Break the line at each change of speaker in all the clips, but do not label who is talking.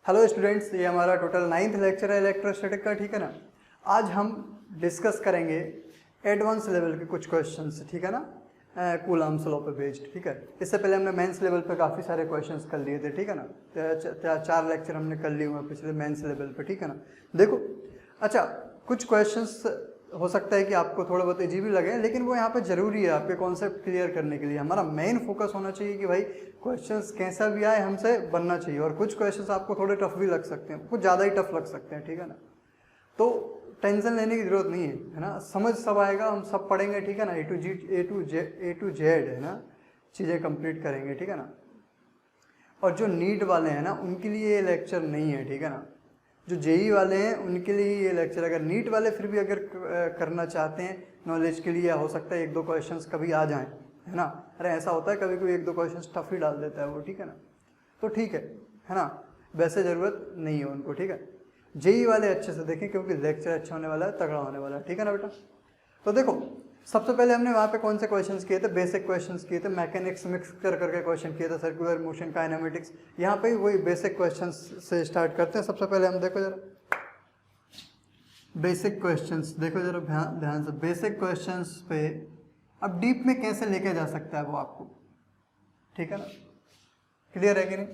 Hello students, ये हमारा total 9th lecture है इलेक्ट्रोस्टैटिक का। ठीक है ना। आज हम डिस्कस करेंगे एडवांस लेवल के कुछ क्वेश्चंस, ठीक है ना, कूलम्ब्स लॉ पे बेस्ड। ठीक है, इससे पहले हमने मेंस लेवल पे काफ़ी सारे क्वेश्चंस कर लिए थे। ठीक है ना, 4 लेक्चर हमने कर लिए हुए पिछले मेंस लेवल पे। ठीक है ना। देखो, अच्छा, कुछ क्वेश्चंस हो सकता है कि आपको थोड़ा बहुत अजीब ही लगे, लेकिन वो यहाँ पे ज़रूरी है आपके कॉन्सेप्ट क्लियर करने के लिए। हमारा मेन फोकस होना चाहिए कि भाई क्वेश्चंस कैसा भी आए हमसे बनना चाहिए। और कुछ क्वेश्चंस आपको थोड़े टफ भी लग सकते हैं, कुछ ज़्यादा ही टफ लग सकते हैं। ठीक है ना, तो टेंशन लेने की ज़रूरत नहीं है ना। समझ सब आएगा, हम सब पढ़ेंगे। ठीक है ना, ए टू जेड है ना, चीज़ें कंप्लीट करेंगे। ठीक है ना। और जो नीट वाले हैं ना, उनके लिए ये लेक्चर नहीं है। ठीक है ना, जो जेई वाले हैं उनके लिए ये लेक्चर। अगर नीट वाले फिर भी अगर करना चाहते हैं नॉलेज के लिए, हो सकता है 1-2 क्वेश्चंस कभी आ जाएं, है ना। अरे ऐसा होता है कभी कोई 1-2 क्वेश्चंस टफ ही डाल देता है वो। ठीक है ना, तो ठीक है ना, वैसे ज़रूरत नहीं है उनको। ठीक है, जेई वाले अच्छे से देखें क्योंकि लेक्चर अच्छा होने वाला है, तगड़ा होने वाला है। ठीक है ना बेटा। तो देखो, सबसे पहले हमने वहाँ पे कौन से क्वेश्चंस किए थे? बेसिक क्वेश्चंस किए थे, मैकेनिक्स मिक्स कर करके क्वेश्चन किए थे, सर्कुलर मोशन, काइनेमेटिक्स। यहाँ पे वही बेसिक क्वेश्चंस से स्टार्ट करते हैं। सबसे पहले हम देखो जरा बेसिक क्वेश्चंस, देखो जरा ध्यान से बेसिक क्वेश्चंस पे। अब डीप में कैसे लेके जा सकता है वो आपको, ठीक है ना, क्लियर है कि नहीं?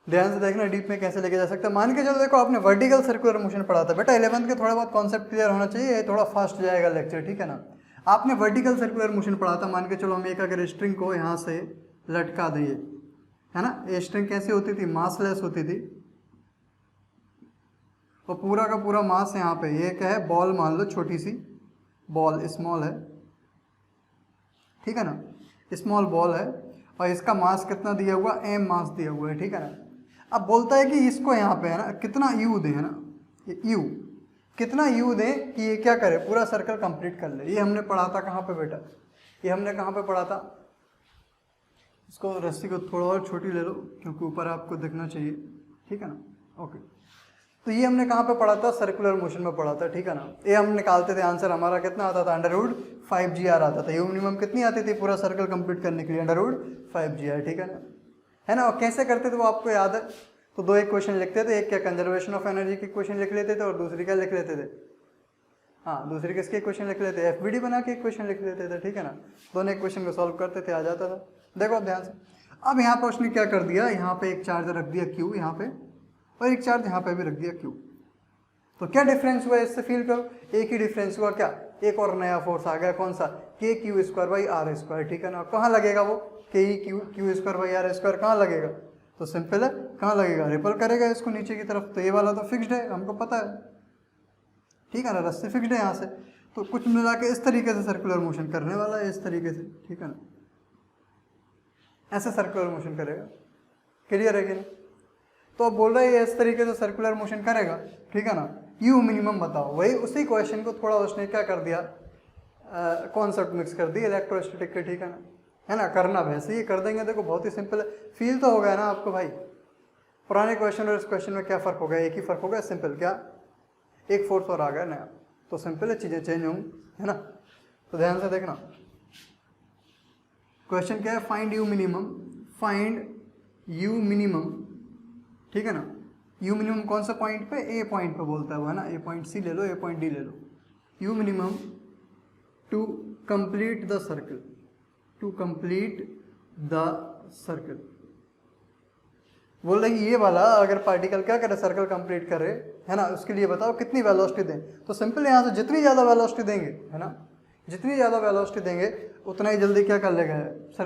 ध्यान से देखना, डीप में कैसे लेके जा सकता है। मान के चलो, देखो आपने वर्टिकल सर्कुलर मोशन पढ़ा था बेटा 11th के, थोड़ा बहुत कॉन्सेप्ट क्लियर होना चाहिए, थोड़ा फास्ट जाएगा लेक्चर। ठीक है ना, आपने वर्टिकल सर्कुलर मोशन पढ़ा था। मान के चलो हम एक अगर स्ट्रिंग को यहाँ से लटका दिए, है ना, ये स्ट्रिंग कैसी होती थी? मासलेस होती थी, और पूरा का पूरा मास यहाँ पे, ये क्या है? बॉल मान लो, छोटी सी बॉल, स्मॉल है, ठीक है ना, स्मॉल बॉल है, और इसका मास कितना दिया हुआ? m मास दिया हुआ है। ठीक है ना। अब बोलता है कि इसको यहाँ पे है ना कितना u दें, है ना, ये u कितना u दें कि ये क्या करे? पूरा सर्कल कंप्लीट कर ले। ये हमने पढ़ा था कहाँ पे बेटा? ये हमने कहाँ पे पढ़ा था? इसको रस्सी को थोड़ा और छोटी ले लो क्योंकि ऊपर आपको दिखना चाहिए। ठीक है ना, ओके। तो ये हमने कहाँ पे पढ़ा था? सर्कुलर मोशन में पढ़ा था। ठीक है ना। ये हम निकालते थे, आंसर हमारा कितना आता था? √5gr आता था। यू मिनिमम कितनी आती थी पूरा सर्कल कंप्लीट करने के लिए? √5gr। ठीक है ना, है ना। और कैसे करते थे वो आपको याद है? तो 2 एक क्वेश्चन लिखते थे, एक क्या कंजर्वेशन ऑफ एनर्जी की क्वेश्चन लिख लेते थे, और दूसरी क्या लिख लेते थे? हाँ, दूसरी किसके क्वेश्चन लिख लेते? एफबीडी बना के एक क्वेश्चन लिख लेते थे। ठीक है ना, दोनों एक क्वेश्चन को सॉल्व करते थे, आ जाता था। देखो अब ध्यान से, अब यहाँ पर उसने क्या कर दिया? यहाँ पे एक चार्ज रख दिया Q यहाँ पे, और एक चार्ज यहाँ पे भी रख दिया Q। तो क्या डिफरेंस हुआ इससे? फील करो, एक ही डिफरेंस हुआ। क्या? एक और नया फोर्स आ गया, कौन सा? KQ²/r²। ठीक है ना। कहाँ लगेगा वो? KQ²/r², कहाँ लगेगा? तो सिंपल है, कहाँ लगेगा? रिपल करेगा इसको नीचे की तरफ। तो ये वाला तो फिक्स्ड है, हमको पता है। ठीक है ना, रस्सी फिक्स्ड है यहाँ से। तो कुछ मिला के इस तरीके से सर्कुलर मोशन करने वाला है, इस तरीके से। ठीक है ना, ऐसे सर्कुलर मोशन करेगा। क्लियर है कि नहीं? तो अब बोल रहा है ये इस तरीके से सर्कुलर मोशन करेगा। ठीक है ना, यू मिनिमम बताओ। वही उसी क्वेश्चन को थोड़ा उसने क्या कर दिया? कॉन्सेप्ट मिक्स कर दिया इलेक्ट्रोस्टैटिक के। ठीक है ना, करना वैसे ही कर देंगे। देखो बहुत ही सिंपल है, फील तो हो गया ना आपको भाई? पुराने क्वेश्चन और इस क्वेश्चन में क्या फ़र्क हो गया? एक ही फ़र्क हो गया, सिंपल। क्या? एक फोर्स और आ गया नया। तो सिंपल है, चीज़ें चेंज होंगी, है ना। तो ध्यान से देखना, क्वेश्चन क्या है? Find you minimum, find you minimum. ठीक है ना, यू मिनिमम कौन सा पॉइंट पे? ए पॉइंट पे बोलता है वो, है ना। ए पॉइंट सी ले लो, ए पॉइंट डी ले लो। You minimum to complete the circle, to complete the circle. बोल रहे ये वाला अगर पार्टिकल क्या करे? सर्कल कंप्लीट करे, है ना, उसके लिए बताओ कितनी वेलोसिटी दें। तो सिंपल यहाँ से जितनी ज़्यादा वेलोसिटी देंगे, है ना, जितनी ज़्यादा वेलोसिटी देंगे उतना ही जल्दी क्या कर लेगा?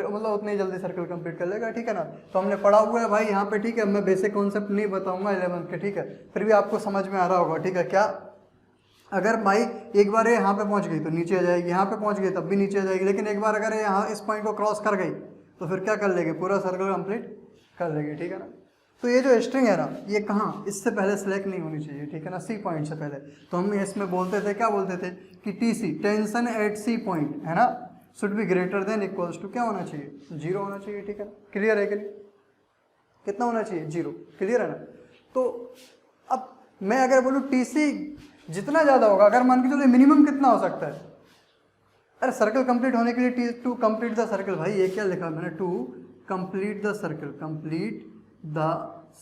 मतलब उतनी ही जल्दी सर्कल कंप्लीट कर लेगा। ठीक है ना। तो हमने पढ़ा हुआ है भाई यहाँ पे। ठीक है, मैं बेसिक कॉन्सेप्ट नहीं बताऊंगा 11th के, ठीक है, फिर भी आपको समझ में आ रहा होगा। ठीक है, क्या? अगर भाई एक बार ये यहाँ पे पहुँच गई तो नीचे आ जाएगी, यहाँ पे पहुँच गई तब भी नीचे आ जाएगी, लेकिन एक बार अगर यहाँ इस पॉइंट को क्रॉस कर गई तो फिर क्या कर लेगी? पूरा सर्कल कंप्लीट कर लेगी। ठीक है ना। तो ये जो स्ट्रिंग है ना, ये कहाँ? इससे पहले सेलेक्ट नहीं होनी चाहिए। ठीक है ना, सी पॉइंट से पहले। तो हम इसमें बोलते थे, क्या बोलते थे? कि TC, tension at C point, है ना, should be greater than equals to क्या होना चाहिए? 0 होना चाहिए। ठीक है, क्लियर है कि नहीं? कितना होना चाहिए? 0। क्लियर है ना। तो अब मैं अगर बोलूँ TC जितना ज़्यादा होगा, अगर मान के चलो मिनिमम कितना हो सकता है? अरे सर्कल कंप्लीट होने के लिए टू कंप्लीट द सर्कल, भाई ये क्या लिखा मैंने, to complete the circle, complete the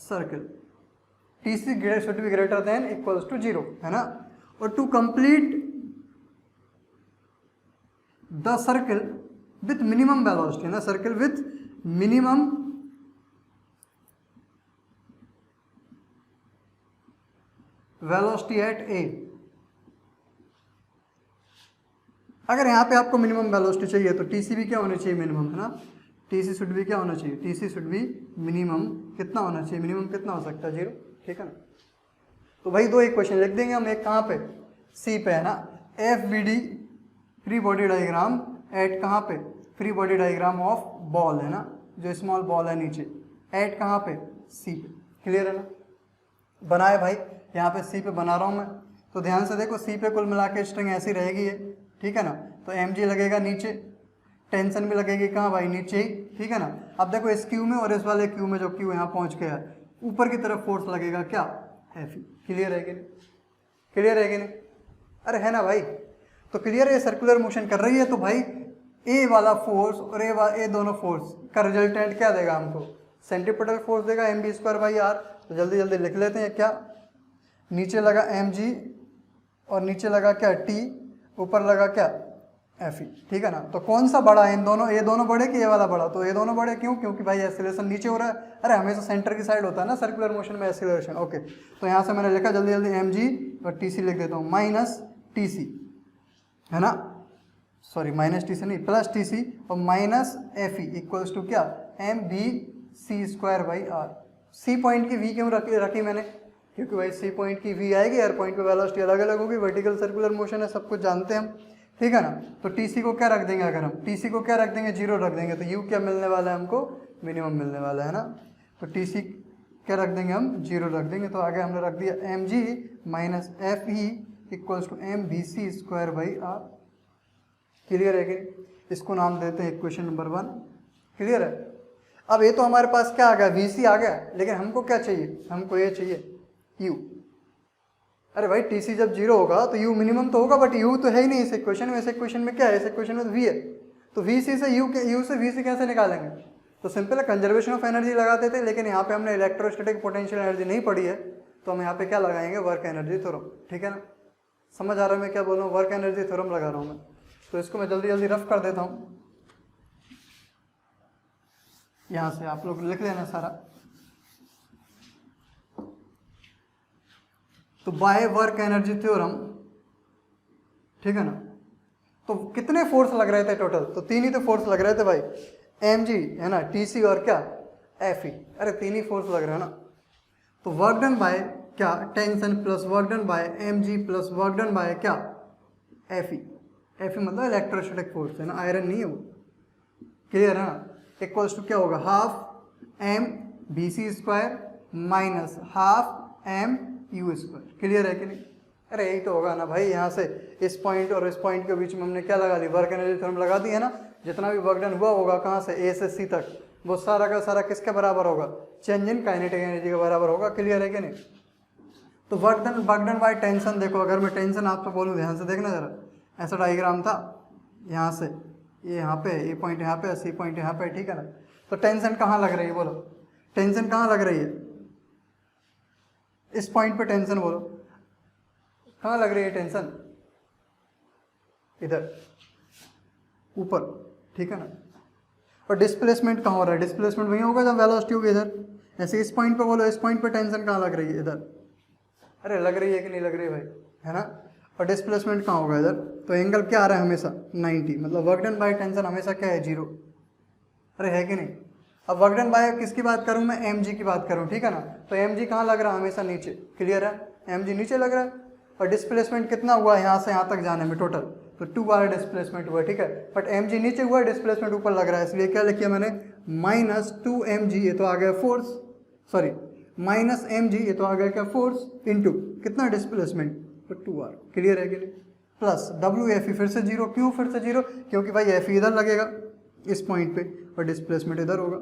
circle TC should be greater than equals to 0, है ना। और to complete the circle with minimum velocity, है ना, circle with minimum velocity at A. अगर यहाँ पे आपको मिनिमम वेलोसिटी चाहिए तो TC भी क्या होना चाहिए, मिनिमम, है ना। TC शुड भी क्या होना चाहिए, TC शुड भी मिनिमम कितना होना चाहिए, मिनिमम कितना हो सकता है, 0, ठीक है ना। तो भाई दो इक्वेशन लिख देंगे हम, एक कहाँ पे, C पे, है ना। FBD free body diagram eight कहाँ पे, free body diagram of ball, है ना, जो स्मॉल बॉल है नीचे, एट कहाँ पे, C पे, क्लियर है ना। बनाए भाई, यहाँ पे C पे बना रहा हूँ मैं, तो ध्यान से देखो C पे कुल मिला के स्ट्रिंग ऐसी रहेगी है, ठीक है ना। तो mg लगेगा नीचे, टेंशन भी लगेगी कहाँ भाई, नीचे ही, ठीक है ना। अब देखो इस क्यू में और इस वाले क्यू में जो क्यू यहाँ पहुँच गया, ऊपर की तरफ फोर्स लगेगा क्या, Fe, क्लियर है कि नहीं, क्लियर है कि नहीं, अरे है ना भाई। तो क्लियर है, सर्कुलर मोशन कर रही है, तो भाई ए वाला फोर्स और ए दोनों फोर्स का रिजल्टेंट क्या देगा हमको, सेंट्रीपिटल फोर्स देगा mg/r। तो जल्दी जल्दी लिख लेते हैं, क्या, नीचे लगा mg और नीचे लगा क्या t, ऊपर लगा क्या Fe, ठीक है ना। तो कौन सा बड़ा है इन दोनों, ये दोनों बड़े कि ये वाला बड़ा, तो ये दोनों बड़े, क्यों, क्योंकि भाई एक्सीलरेशन नीचे हो रहा है, अरे हमेशा सेंटर की साइड होता है ना सर्कुलर मोशन में एक्सीलरेशन। ओके, तो यहाँ से मैंने लिखा जल्दी जल्दी mg और TC लिख देता हूँ, माइनस TC, है ना, सॉरी माइनस TC नहीं, प्लस TC और माइनस Fe इक्वल्स टू क्या, mvc²/r। C पॉइंट की v क्यों रखी मैंने, क्योंकि भाई C पॉइंट की v आएगी, हर पॉइंट पे वेलोसिटी अलग अलग होगी, वर्टिकल सर्कुलर मोशन है, सब कुछ जानते हैं हम, ठीक है ना। तो TC को क्या रख देंगे, अगर हम TC को क्या रख देंगे, 0 रख देंगे, तो U क्या मिलने वाला है हमको, मिनिमम मिलने वाला है ना। तो TC क्या रख देंगे हम, 0 रख देंगे। तो आगे हमने रख दिया mg minus Fe equals to mvc²/r, clear है कि, इसको नाम देते हैं इक्वेशन नंबर 1, क्लियर है। अब ये तो हमारे पास क्या आ गया, VC आ गया, लेकिन हमको क्या चाहिए, हमको ये चाहिए U। अरे भाई TC जब 0 होगा तो U मिनिमम तो होगा, बट U तो है ही नहीं इस इक्वेशन में। इस इक्वेशन में क्या है, इस इक्वेशन में तो V है, तो VC से U से VC कैसे निकालेंगे। तो सिंपल है, कंजर्वेशन ऑफ एनर्जी लगाते थे, लेकिन यहाँ पे हमने इलेक्ट्रोस्टैटिक पोटेंशियल एनर्जी नहीं पढ़ी है, तो हम यहाँ पे क्या लगाएंगे, वर्क एनर्जी थ्योरम, ठीक है ना। समझ आ रहा है मैं क्या बोल रहा हूँ, वर्क एनर्जी थ्योरम लगा रहा हूँ मैं। तो इसको मैं जल्दी जल्दी रफ कर देता हूँ, यहाँ से आप लोग लिख लेना सारा। तो बाय वर्क एनर्जी थ्योरम, ठीक है ना। तो कितने फोर्स लग रहे थे टोटल, तो 3 ही तो फोर्स लग रहे थे भाई, mg, है ना, TC और क्या Fe, अरे 3 ही फोर्स लग रहे हैं ना। तो वर्क डन बाय क्या, tension plus work done by mg plus work done by क्या Fe मतलब इलेक्ट्रोस्टैटिक फोर्स है ना, आयरन नहीं है वो, क्लियर है ना। इक्वल्स टू क्या होगा, half mvc² minus half mu², clear है कि नहीं। अरे यही तो होगा ना भाई, यहाँ से इस पॉइंट और इस पॉइंट के बीच में हमने क्या लगा ली, वर्क एनर्जी थ्योरम लगा दी है ना। जितना भी वर्क डन हुआ होगा कहाँ से, A से C तक, वो सारा का सारा किसके बराबर होगा, चेंज इन काइनेटिक एनर्जी के बराबर होगा, क्लियर है कि नहीं। तो वर्क डन बाय टेंशन, देखो अगर मैं टेंशन आपको बोलूँ, ध्यान से देखना जरा, ऐसा डायग्राम था, यहाँ से ये यहाँ पे, ए पॉइंट यहाँ पे, C पॉइंट यहाँ पे, ठीक है ना। तो टेंशन कहाँ लग रही है, बोलो टेंशन कहाँ लग रही है, इस पॉइंट पे टेंशन, बोलो कहाँ लग रही है टेंशन, इधर ऊपर, ठीक है ना। और डिस्प्लेसमेंट कहाँ हो रहा है, डिस्प्लेसमेंट वहीं होगा जब वेलोसिटी होगी इधर। ऐसे इस पॉइंट पे बोलो, इस पॉइंट पे टेंशन कहाँ लग रही है, इधर, अरे लग रही है कि नहीं लग रही है भाई, है ना। और डिस्प्लेसमेंट कहाँ होगा, इधर। तो एंगल क्या आ रहा है हमेशा 90, मतलब वर्क डन बाय टेंशन हमेशा क्या है, 0, अरे है कि नहीं। अब वर्क डन बाय किसकी बात करूँ मैं, mg की बात करूँ, ठीक है ना। तो mg कहाँ लग रहा है, हमेशा नीचे, क्लियर है, mg नीचे लग रहा है। और डिस्प्लेसमेंट कितना हुआ यहाँ से यहाँ तक जाने में टोटल, तो 2r डिस्प्लेसमेंट हुआ, ठीक है। बट mg नीचे हुआ, डिस्प्लेसमेंट ऊपर लग रहा है, इसलिए क्या लिखिए मैंने, माइनस 2mg, ये तो आ गया फोर्स, सॉरी माइनस mg, ये तो आ गया क्या फोर्स, इंटू कितना डिस्प्लेसमेंट, तो 2r, क्लियर है कि नहीं, प्लस wfe फिर से 0, क्यों फिर से 0, क्योंकि भाई Fe इधर लगेगा इस पॉइंट पे और डिस्प्लेसमेंट इधर होगा।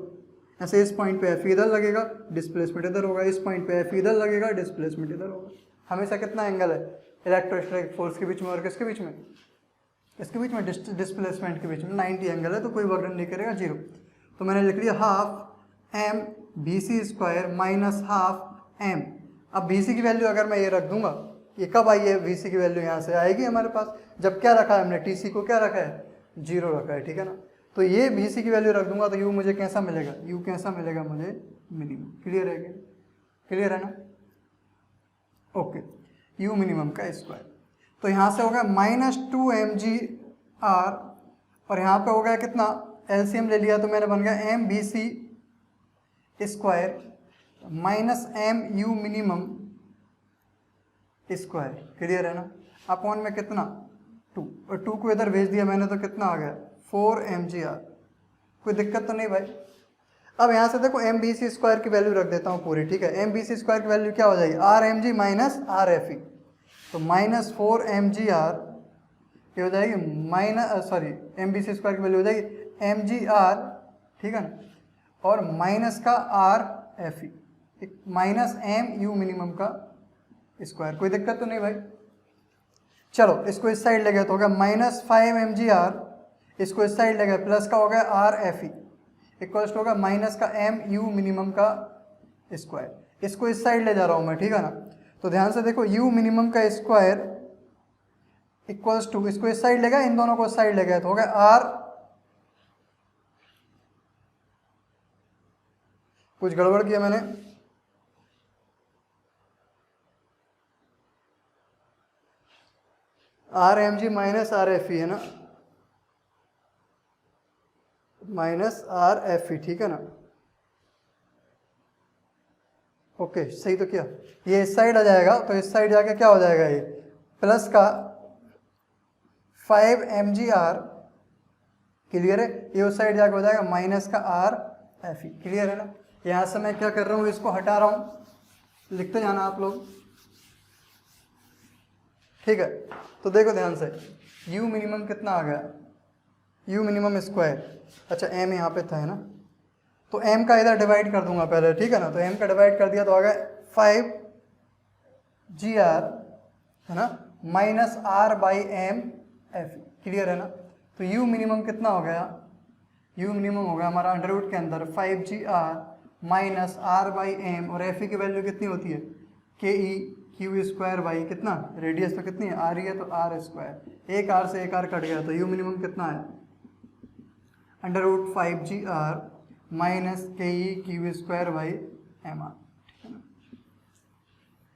ऐसे इस पॉइंट पे Fe इधर लगेगा, डिस्प्लेसमेंट इधर होगा, इस पॉइंट पे Fe इधर लगेगा, डिस्प्लेसमेंट इधर होगा। हमेशा कितना एंगल है इलेक्ट्रोस्टैटिक फोर्स के बीच में और किसके बीच में, इसके बीच में डिस्प्लेसमेंट के बीच में 90 एंगल है तो कोई वर्क डन नहीं करेगा, जीरो। तो मैंने लिख लिया half M B C square minus half M. अब बी सी की वैल्यू अगर मैं ये रख दूंगा, ये कब आई है, बी सी की वैल्यू यहाँ से आएगी हमारे पास जब क्या रखा है हमने, टी सी को क्या रखा है, जीरो रखा है, ठीक है ना। तो ये बी सी की वैल्यू रख दूंगा तो यू मुझे कैसा मिलेगा, यू कैसा मिलेगा मुझे, मिनिमम। क्लियर है क्या, क्लियर है ना, ओके। यू मिनिमम का स्क्वायर, तो यहाँ से हो गया माइनस 2mg/r और यहाँ पे हो गया कितना, एलसीएम ले लिया तो मैंने बन गया M B C square minus M U minimum square. Clear है ना, अपॉन में कितना 2, और 2 को इधर भेज दिया मैंने तो कितना आ गया 4mg/r। कोई दिक्कत तो नहीं भाई। अब यहाँ से देखो एम बी सी स्क्वायर की वैल्यू रख देता हूँ पूरी, ठीक है। एम बी सी स्क्वायर की वैल्यू क्या हो जाएगी, R M G minus R F E, तो माइनस 4mg/r ये हो जाएगी minus, sorry M B C square की वैल्यू हो जाएगी mg/r, ठीक है ना, और माइनस का R F E minus M U minimum का स्क्वायर। कोई दिक्कत तो नहीं भाई। चलो इसको इस साइड ले गए तो हो गया माइनस 5mg/r, इसको इस साइड ले गए प्लस का हो गया आर एफ ई इक्वल्स होगा माइनस का एम यू मिनिमम का स्क्वायर। इसको इस साइड ले जा रहा हूँ मैं, ठीक है ना। तो ध्यान से देखो यू मिनिमम का स्क्वायर इक्वल्स टू, इसको इस साइड ले गया, इन दोनों को इस साइड ले गया तो हो गया आर, कुछ गड़बड़ किया मैंने, R M G minus R F E है ना, माइनस आर एफ ई, ठीक है ना, ओके सही। तो क्या ये इस साइड आ जाएगा तो इस साइड जाके क्या हो जाएगा, ये प्लस का 5mg/r, क्लियर है। ये उस साइड जाके हो जाएगा माइनस का आर एफ ई, क्लियर है ना। यहाँ से मैं क्या कर रहा हूँ, इसको हटा रहा हूँ, लिखते जाना आप लोग, ठीक है। तो देखो ध्यान से u मिनिमम कितना आ गया, u मिनिमम स्क्वायर, अच्छा m यहाँ पे था है ना, तो m का इधर डिवाइड कर दूंगा पहले, ठीक है ना। तो m का डिवाइड कर दिया तो आ गया 5gr है ना minus r by M F, clear है ना। तो u मिनिमम कितना हो गया, u मिनिमम हो गया हमारा अंडर रूट के अंदर 5gr minus r by M, और एफ की वैल्यू कितनी होती है K E Q square by कितना, रेडियस तो कितनी है आर ही है तो आर स्क्वायर, एक आर से एक आर कट गया तो यू मिनिमम कितना है under root 5gr minus K E Q square by M R, ठीक है ना।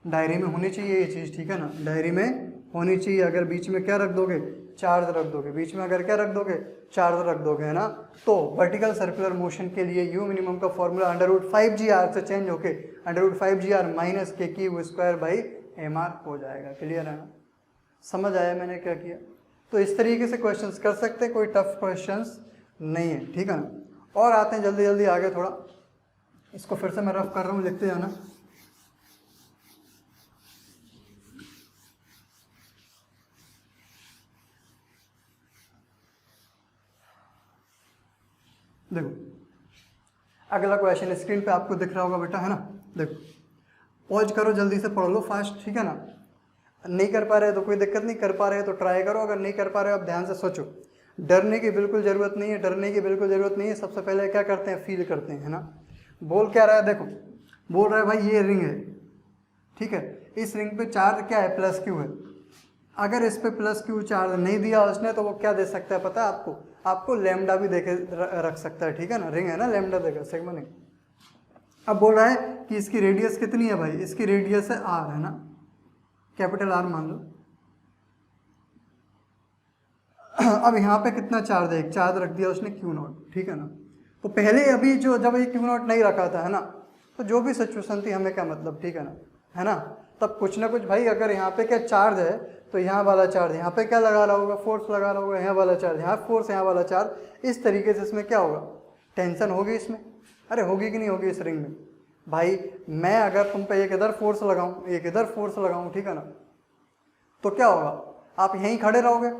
डायरी में होनी चाहिए ये चीज़, ठीक है ना, डायरी में होनी चाहिए। अगर बीच में क्या रख दोगे, चार्ज रख दोगे, बीच में अगर क्या रख दोगे, चार्ज रख दोगे, है ना। तो वर्टिकल सर्कुलर मोशन के लिए यू मिनिमम का फॉर्मूला अंडर रूट 5gr से चेंज होके under root 5gr minus K Q square by M R हो जाएगा, क्लियर है ना। समझ आया मैंने क्या किया। तो इस तरीके से क्वेश्चंस कर सकते हैं, कोई टफ क्वेश्चंस नहीं है, ठीक है ना। और आते हैं जल्दी जल्दी आगे, थोड़ा इसको फिर से मैं रफ कर रहा हूँ, लिखते जाना। देखो अगला क्वेश्चन स्क्रीन पे आपको दिख रहा होगा बेटा, है ना। देखो पॉज करो, जल्दी से पढ़ लो फास्ट, ठीक है ना। नहीं कर पा रहे तो कोई दिक्कत नहीं, कर पा रहे तो ट्राई करो, अगर नहीं कर पा रहे हो आप ध्यान से सोचो। डरने की बिल्कुल ज़रूरत नहीं है, डरने की बिल्कुल ज़रूरत नहीं है। सबसे पहले क्या करते हैं, फील करते हैं, है ना। बोल क्या रहा है, देखो बोल रहा है भाई ये रिंग है, ठीक है, इस रिंग पे चार्ज क्या है, प्लस क्यू है। अगर इस पे प्लस क्यू चार्ज नहीं दिया उसने तो वो क्या दे सकता है पता है आपको, आपको लैम्डा भी देके रख सकता है, ठीक है ना। रिंग है ना, लैम्डा देगा, सिग्मा नहीं। अब बोल रहा है कि इसकी रेडियस कितनी है भाई, इसकी रेडियस है आर, है ना, कैपिटल आर मान लो। अब यहाँ पे कितना चार्ज है, एक चार्ज रख दिया उसने क्यू नॉट, ठीक है ना। तो पहले अभी जो जब ये क्यू नॉट नहीं रखा था, है ना, तो जो भी सिचुएशन थी हमें क्या मतलब, ठीक है ना, है ना। तब कुछ ना कुछ भाई, अगर यहाँ पे क्या चार्ज है तो यहाँ वाला चार्ज यहाँ पे क्या लगा रहा होगा, फोर्स लगा रहा होगा, यहाँ वाला चार्ज यहाँ फोर्स, यहाँ वाला चार्ज, इस तरीके से इसमें क्या होगा, टेंशन होगी इसमें। अरे होगी कि नहीं होगी इस रिंग में भाई। मैं अगर तुम पे एक इधर फोर्स लगाऊं, एक इधर फोर्स लगाऊं, ठीक है ना, तो क्या होगा, आप यहीं खड़े रहोगे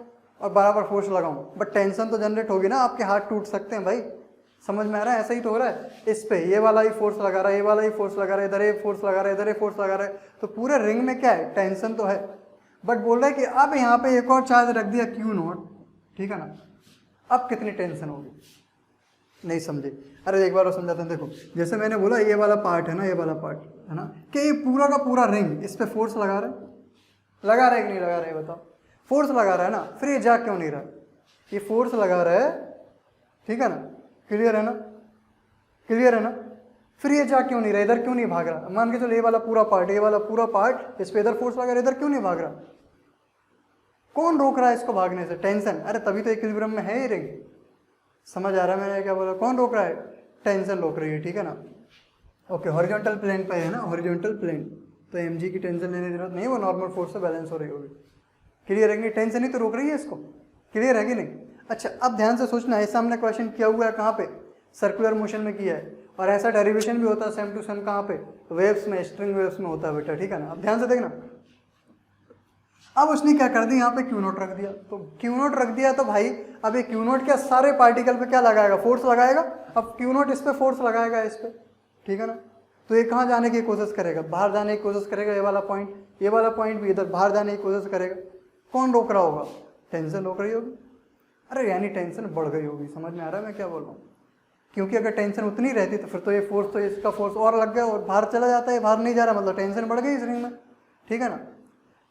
और बराबर फोर्स लगाऊं, बट टेंशन तो जनरेट होगी ना, आपके हाथ टूट सकते हैं भाई। समझ में आ रहा है, ऐसा ही तो हो रहा है। इस पे ये वाला ही फोर्स लगा रहा है, ये वाला ही फोर्स लगा रहा है, इधर ये फोर्स लगा रहा है, इधर ये फोर्स लगा रहा है, तो पूरे रिंग में क्या है, टेंशन तो है। बट बोल रहा है कि अब यहाँ पे एक और चार्ज रख दिया क्यू नॉट, ठीक है ना। अब कितनी टेंशन होगी, नहीं समझे? अरे एक बार और समझाते हैं। देखो जैसे मैंने बोला ये वाला पार्ट है ना, ये वाला पार्ट है ना, कि ये पूरा का पूरा रिंग इस पे फोर्स लगा रहा है, लगा रहा है कि नहीं लगा रहा है बताओ? फोर्स लगा रहा है ना, फिर ये जा क्यों नहीं रहा? ये फोर्स लगा रहा है, ठीक है ना, क्लियर है ना, क्लियर है ना। फिर ये जा क्यों नहीं रहा, इधर क्यों नहीं भाग रहा? मान के चलो ये वाला पूरा पार्ट, ये वाला पूरा पार्ट, इस पे इधर फोर्स लगा रहा है, इधर क्यों नहीं भाग रहा? कौन रोक रहा है इसको भागने से? टेंशन। अरे तभी तो इक्विलिब्रियम में है ये रिंग। समझ आ रहा है मैंने क्या बोला? कौन रोक रहा है? टेंशन रोक रही है, ठीक है ना। ओके, हॉरिजॉन्टल प्लेन पे है ना, हॉरिजॉन्टल प्लेन, तो mg की टेंशन लेने की जरूरत नहीं है, वो नॉर्मल फोर्स से बैलेंस हो रही होगी। क्लियर है कि टेंशन ही तो रोक रही है इसको, क्लियर है कि नहीं? अच्छा अब ध्यान से सोचना, ऐसा हमने क्वेश्चन किया हुआ है कहाँ पे? सर्कुलर मोशन में किया है, और ऐसा डेरिवेशन भी होता है सेम टू सेम कहाँ पे? वेव्स में, स्ट्रिंग वेव्स में होता है बेटा, ठीक है ना। अब ध्यान से देखना, अब उसने क्या कर दिया, यहाँ पे क्यू नोट रख दिया। तो क्यू नोट रख दिया तो भाई अब ये क्यू नोट क्या सारे पार्टिकल पे क्या लगाएगा? फोर्स लगाएगा। अब क्यू नोट इस पे फोर्स लगाएगा, इस पे, ठीक है ना। तो ये कहाँ जाने की कोशिश करेगा? बाहर जाने की कोशिश करेगा। ये वाला पॉइंट, ये वाला पॉइंट भी इधर बाहर जाने की कोशिश करेगा। कौन रोक रहा होगा? टेंशन रोक रही होगी। अरे यानी टेंशन बढ़ गई होगी। समझ में आ रहा है मैं क्या बोल रहा हूँ? क्योंकि अगर टेंशन उतनी रहती तो फिर तो ये फोर्स, तो इसका फोर्स और लग गया और बाहर चला जाता है, बाहर नहीं जा रहा, मतलब टेंशन बढ़ गई इस रिंग में, ठीक है ना।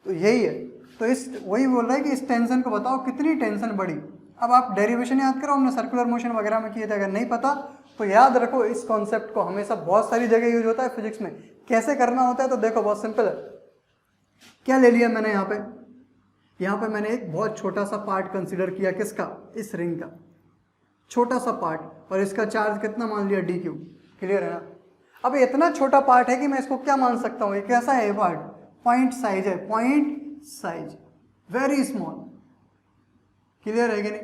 तो यही है, तो इस वही बोल रहा है कि इस टेंशन को बताओ कितनी टेंशन बढ़ी। अब आप डेरिवेशन याद करो, हमने सर्कुलर मोशन वगैरह में किए थे, अगर नहीं पता तो याद रखो इस कॉन्सेप्ट को, हमेशा बहुत सारी जगह यूज होता है फिजिक्स में। कैसे करना होता है तो देखो, बहुत सिंपल है। क्या ले लिया मैंने यहाँ पे मैंने एक बहुत छोटा सा पार्ट कंसिडर किया, किसका? इस रिंग का छोटा सा पार्ट, और इसका चार्ज कितना मान लिया? D Q. क्लियर है ना। अब इतना छोटा पार्ट है कि मैं इसको क्या मान सकता हूँ? ये कैसा है? ये पार्ट पॉइंट साइज है, point size, very small. Clear है कि नहीं?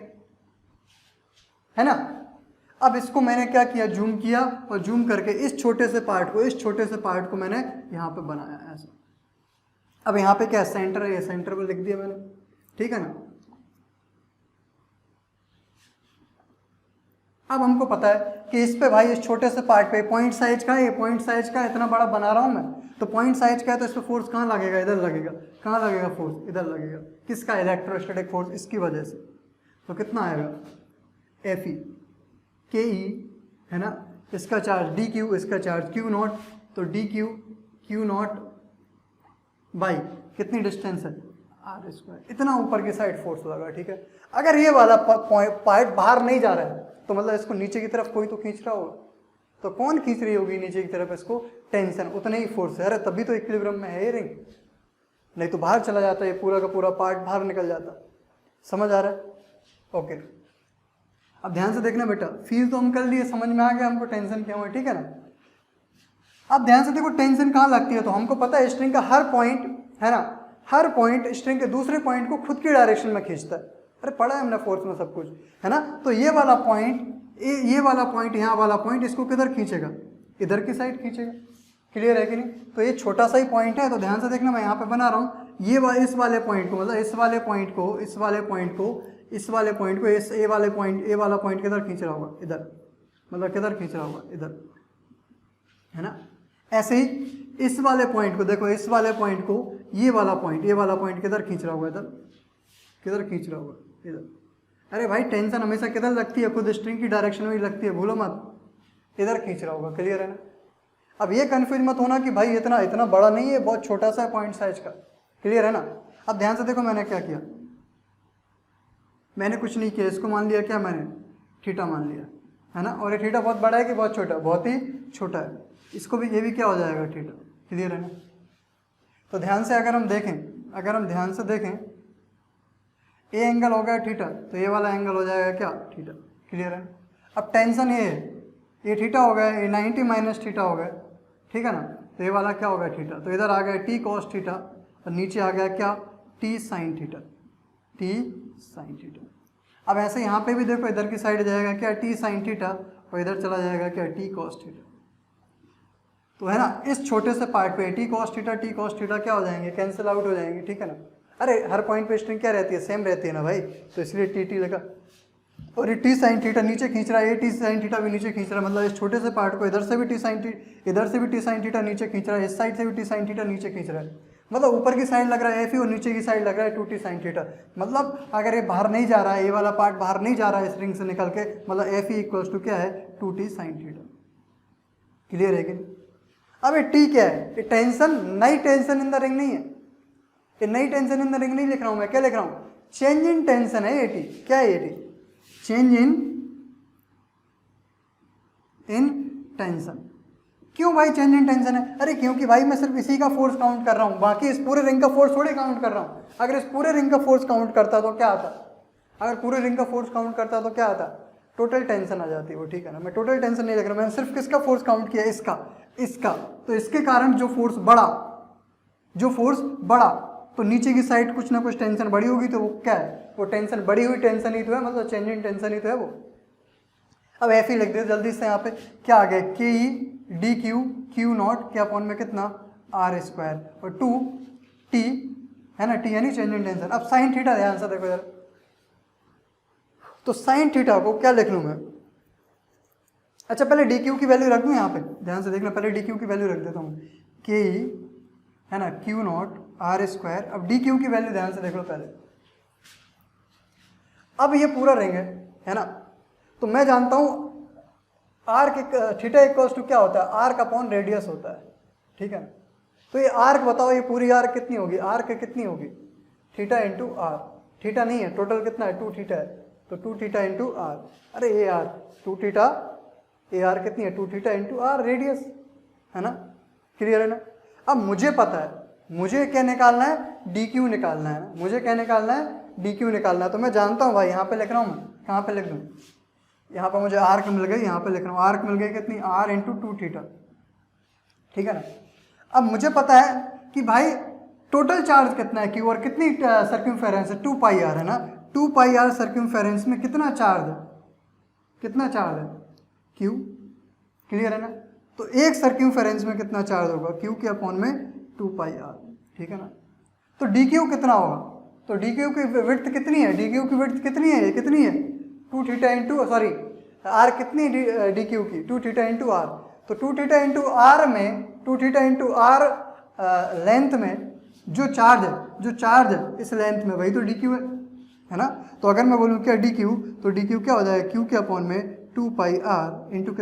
है ना। अब इसको मैंने क्या किया? जूम किया, और जूम करके इस छोटे से पार्ट को मैंने यहाँ पे बनाया ऐसा। अब यहाँ पे क्या सेंटर है, ये सेंटर पे लिख दिया मैंने, ठीक है ना। अब हमको पता है कि इस पे भाई, इस छोटे से पार्ट पे पॉइंट साइज का है, ये पॉइंट साइज का इतना बड़ा बना रहा हूँ मैं, तो पॉइंट साइज का है तो इस पे फोर्स कहाँ लगेगा? इधर लगेगा। कहाँ लगेगा फोर्स? इधर लगेगा। किसका? इलेक्ट्रोस्टैटिक फोर्स, इसकी वजह से। तो कितना आएगा? एफ ई के ई, है ना। इसका चार्ज डी क्यू, इसका चार्ज क्यू नॉट, तो D Q Q not by कितनी डिस्टेंस है? R square. इतना ऊपर की साइड फोर्स लगा, ठीक है। अगर ये वाला पार्ट बाहर नहीं जा रहा है तो मतलब इसको नीचे की तरफ कोई तो खींच रहा होगा। तो कौन खींच रही होगी नीचे की तरफ इसको? टेंशन। उतने ही फोर्स है। अरे तभी तो इक्विलिब्रियम में है ये रिंग, नहीं तो बाहर चला जाता है, ये पूरा का पूरा पार्ट बाहर निकल जाता। समझ आ रहा है? ओके, अब ध्यान से देखना बेटा, फील तो हम कर लिए, समझ में आ गया हमको टेंशन क्या हुआ, ठीक है ना। अब ध्यान से देखो टेंशन कहाँ लगती है, तो हमको पता है स्ट्रिंग का हर पॉइंट, है ना, हर पॉइंट स्ट्रिंग के दूसरे पॉइंट को खुद की डायरेक्शन में खींचता है। अरे पढ़ा है हमने फोर्स में सब कुछ, है ना। तो ये वाला पॉइंट, ये वाला पॉइंट, यहाँ वाला पॉइंट इसको किधर खींचेगा? इधर की साइड खींचेगा। क्लियर है कि नहीं? तो ये छोटा सा ही पॉइंट है, तो ध्यान से देखना, मैं यहाँ पे बना रहा हूँ ये इस वाले पॉइंट को, मतलब इस वाले पॉइंट को, इस वाले पॉइंट को, इस वाले पॉइंट को, इस ए वाला पॉइंट किधर खींच रहा होगा? इधर, मतलब किधर खींच रहा होगा? इधर, है ना। ऐसे ही इस वाले पॉइंट को देखो, इस वाले पॉइंट को, ये वाला पॉइंट किधर खींच रहा होगा? इधर। किधर खींच रहा होगा? इधर। अरे भाई टेंशन हमेशा किधर लगती है? खुद स्ट्रिंग की डायरेक्शन में ही लगती है, भूलो मत। इधर खींच रहा होगा। क्लियर है ना। अब ये कंफ्यूज मत होना कि भाई इतना बड़ा नहीं है, बहुत छोटा सा पॉइंट साइज का। क्लियर है ना। अब ध्यान से देखो मैंने क्या किया, मैंने कुछ नहीं किया, इसको मान लिया क्या मैंने? थीटा मान लिया, है ना। और ये थीटा बहुत बड़ा है कि बहुत छोटा? बहुत ही छोटा है। इसको भी, ये भी क्या हो जाएगा? थीटा। क्लियर है ना। तो ध्यान से अगर हम ध्यान से देखें, ए एंगल हो गया थीटा, तो ये वाला एंगल हो जाएगा क्या? थीटा। क्लियर है। अब टेंशन ये है, ये थीटा हो गया, ये 90 माइनस थीटा हो गया, ठीक है ना। तो ये वाला क्या हो गया? थीटा। तो इधर आ गया टी कॉस थीटा, और नीचे आ गया क्या? T sine theta, T sine theta. अब ऐसे यहाँ पे भी देखो, इधर की साइड जाएगा क्या? टी साइन थीटा, और इधर चला जाएगा क्या? T cos theta. तो है ना, इस छोटे से पार्ट पे टी कॉस थीटा क्या हो जाएंगे? कैंसिल आउट हो जाएंगे, ठीक है ना। अरे हर पॉइंट पे स्ट्रिंग क्या रहती है? सेम रहती है ना भाई, तो इसलिए टी लगा। और ये टी साइन थीटा नीचे खींच रहा है, ये टी साइन थीटा भी नीचे खींच रहा है, मतलब इस छोटे से पार्ट को इधर से भी टी साइन थीटा नीचे खींच रहा है, इस साइड से भी टी साइन थीटा नीचे खींच रहा है, मतलब ऊपर की साइड लग रहा है एफ ई और नीचे की साइड लग रहा है 2t sin थीटा। मतलब अगर ये बाहर नहीं जा रहा है, ये वाला पार्ट बाहर नहीं जा रहा है इस रिंग से निकल के, मतलब एफ ई इक्वल्स टू क्या है 2t sin थीटा। क्लियर है कि नहीं? अब ये टी क्या है? ये टेंशन, नई टेंशन इन द रिंग नहीं है, ये नई टेंशन इन द रिंग नहीं लिख रहा हूं मैं, क्या लिख रहा हूं? चेंज इन टेंशन है ये टी। क्या है ये टी? Change in tension. क्यों भाई चेंज इन टेंशन है? अरे क्योंकि भाई मैं सिर्फ इसी का फोर्स काउंट कर रहा हूं, बाकी इस पूरे रिंग का फोर्स थोड़ी काउंट कर रहा हूं। अगर इस पूरे रिंग का फोर्स काउंट करता तो क्या आता? अगर पूरे रिंग का फोर्स काउंट करता तो क्या आता? टोटल टेंशन आ जाती वो, ठीक है ना। मैं टोटल टेंशन नहीं लिख रहा, मैंने सिर्फ किसका फोर्स काउंट किया? इसका। तो इसके कारण जो फोर्स बढ़ा तो नीचे की साइड कुछ ना कुछ टेंशन बढ़ी होगी, तो वो क्या है? वो टेंशन, बढ़ी हुई टेंशन ही तो है, मतलब चेंज इन टेंशन ही तो है वो। अब एफ ही लिख दे जल्दी से, यहाँ पे क्या आ गया? के E D Q Q naught के अपॉन में कितना? आर स्क्वायर और 2t है ना, टी यानी चेंज इन टेंशन। अब साइन थीटा ध्यान से देखो यार, तो साइन थीटा को क्या लिख लूँ मैं? अच्छा पहले डी क्यू की वैल्यू रख दूँ यहाँ पे, ध्यान से देखना, पहले डी क्यू की वैल्यू रख देता हूँ, के ई है ना क्यू नॉट आर स्क्वायर। अब डी क्यू की वैल्यू ध्यान से देख लो पहले। अब ये पूरा रिंग है ना, तो मैं जानता हूँ आर के थीटा इक्वल्स टू क्या होता है? आर्क अपॉन रेडियस होता है, ठीक है ना। तो ये आर्क बताओ, ये पूरी आर्क कितनी होगी? आर्क कितनी होगी? Theta into are. थीटा नहीं है, टोटल कितना है? 2 थीटा है, तो 2 थीटा इंटू आर। अरे A R 2 theta, A R कितनी है? 2 थीटा इंटू आर रेडियस, है ना। क्लियर है ना। अब मुझे पता है, मुझे क्या निकालना है? डी क्यू निकालना है ना, मुझे क्या निकालना है? डी क्यू निकालना है। तो मैं जानता हूँ भाई, यहाँ पे लिख रहा हूँ मैं, कहाँ पे लिख दूँ? यहाँ पर मुझे आर्क मिल गई, यहाँ पे लिख रहा हूँ आर्क मिल गई कितनी? आर इंटू 2 थीटा, ठीक है ना। अब मुझे पता है कि भाई टोटल चार्ज कितना है क्यू, और कितनी सर्क्यूमफेरेंस है? 2 पाई आर है ना। 2 पाई आर सर्क्यूमफेरेंस में कितना चार्ज है? कितना चार्ज है? क्यू। क्लियर है ना। तो एक सर्क्यूमफेरेंस में कितना चार्ज होगा? क्यू के अपॉन में 2 पाई आर, ठीक है ना। तो डी क्यू कितना होगा? तो डी क्यू की विड्थ कितनी है? डी क्यू की विड्थ कितनी है? ये कितनी है? 2 थीटा इंटू, सॉरी आर कितनी डी क्यू की? 2 थीटा इंटू आर। तो 2 थीटा इंटू आर में, 2 थीटा इंटू आर लेंथ में जो चार्ज है इस लेंथ में, वही तो डी क्यू है ना। तो अगर मैं बोलूँ क्या डी क्यू, तो डी क्यू क्या हो जाएगा? क्यू के अपॉन में 2 पाई आर इंटू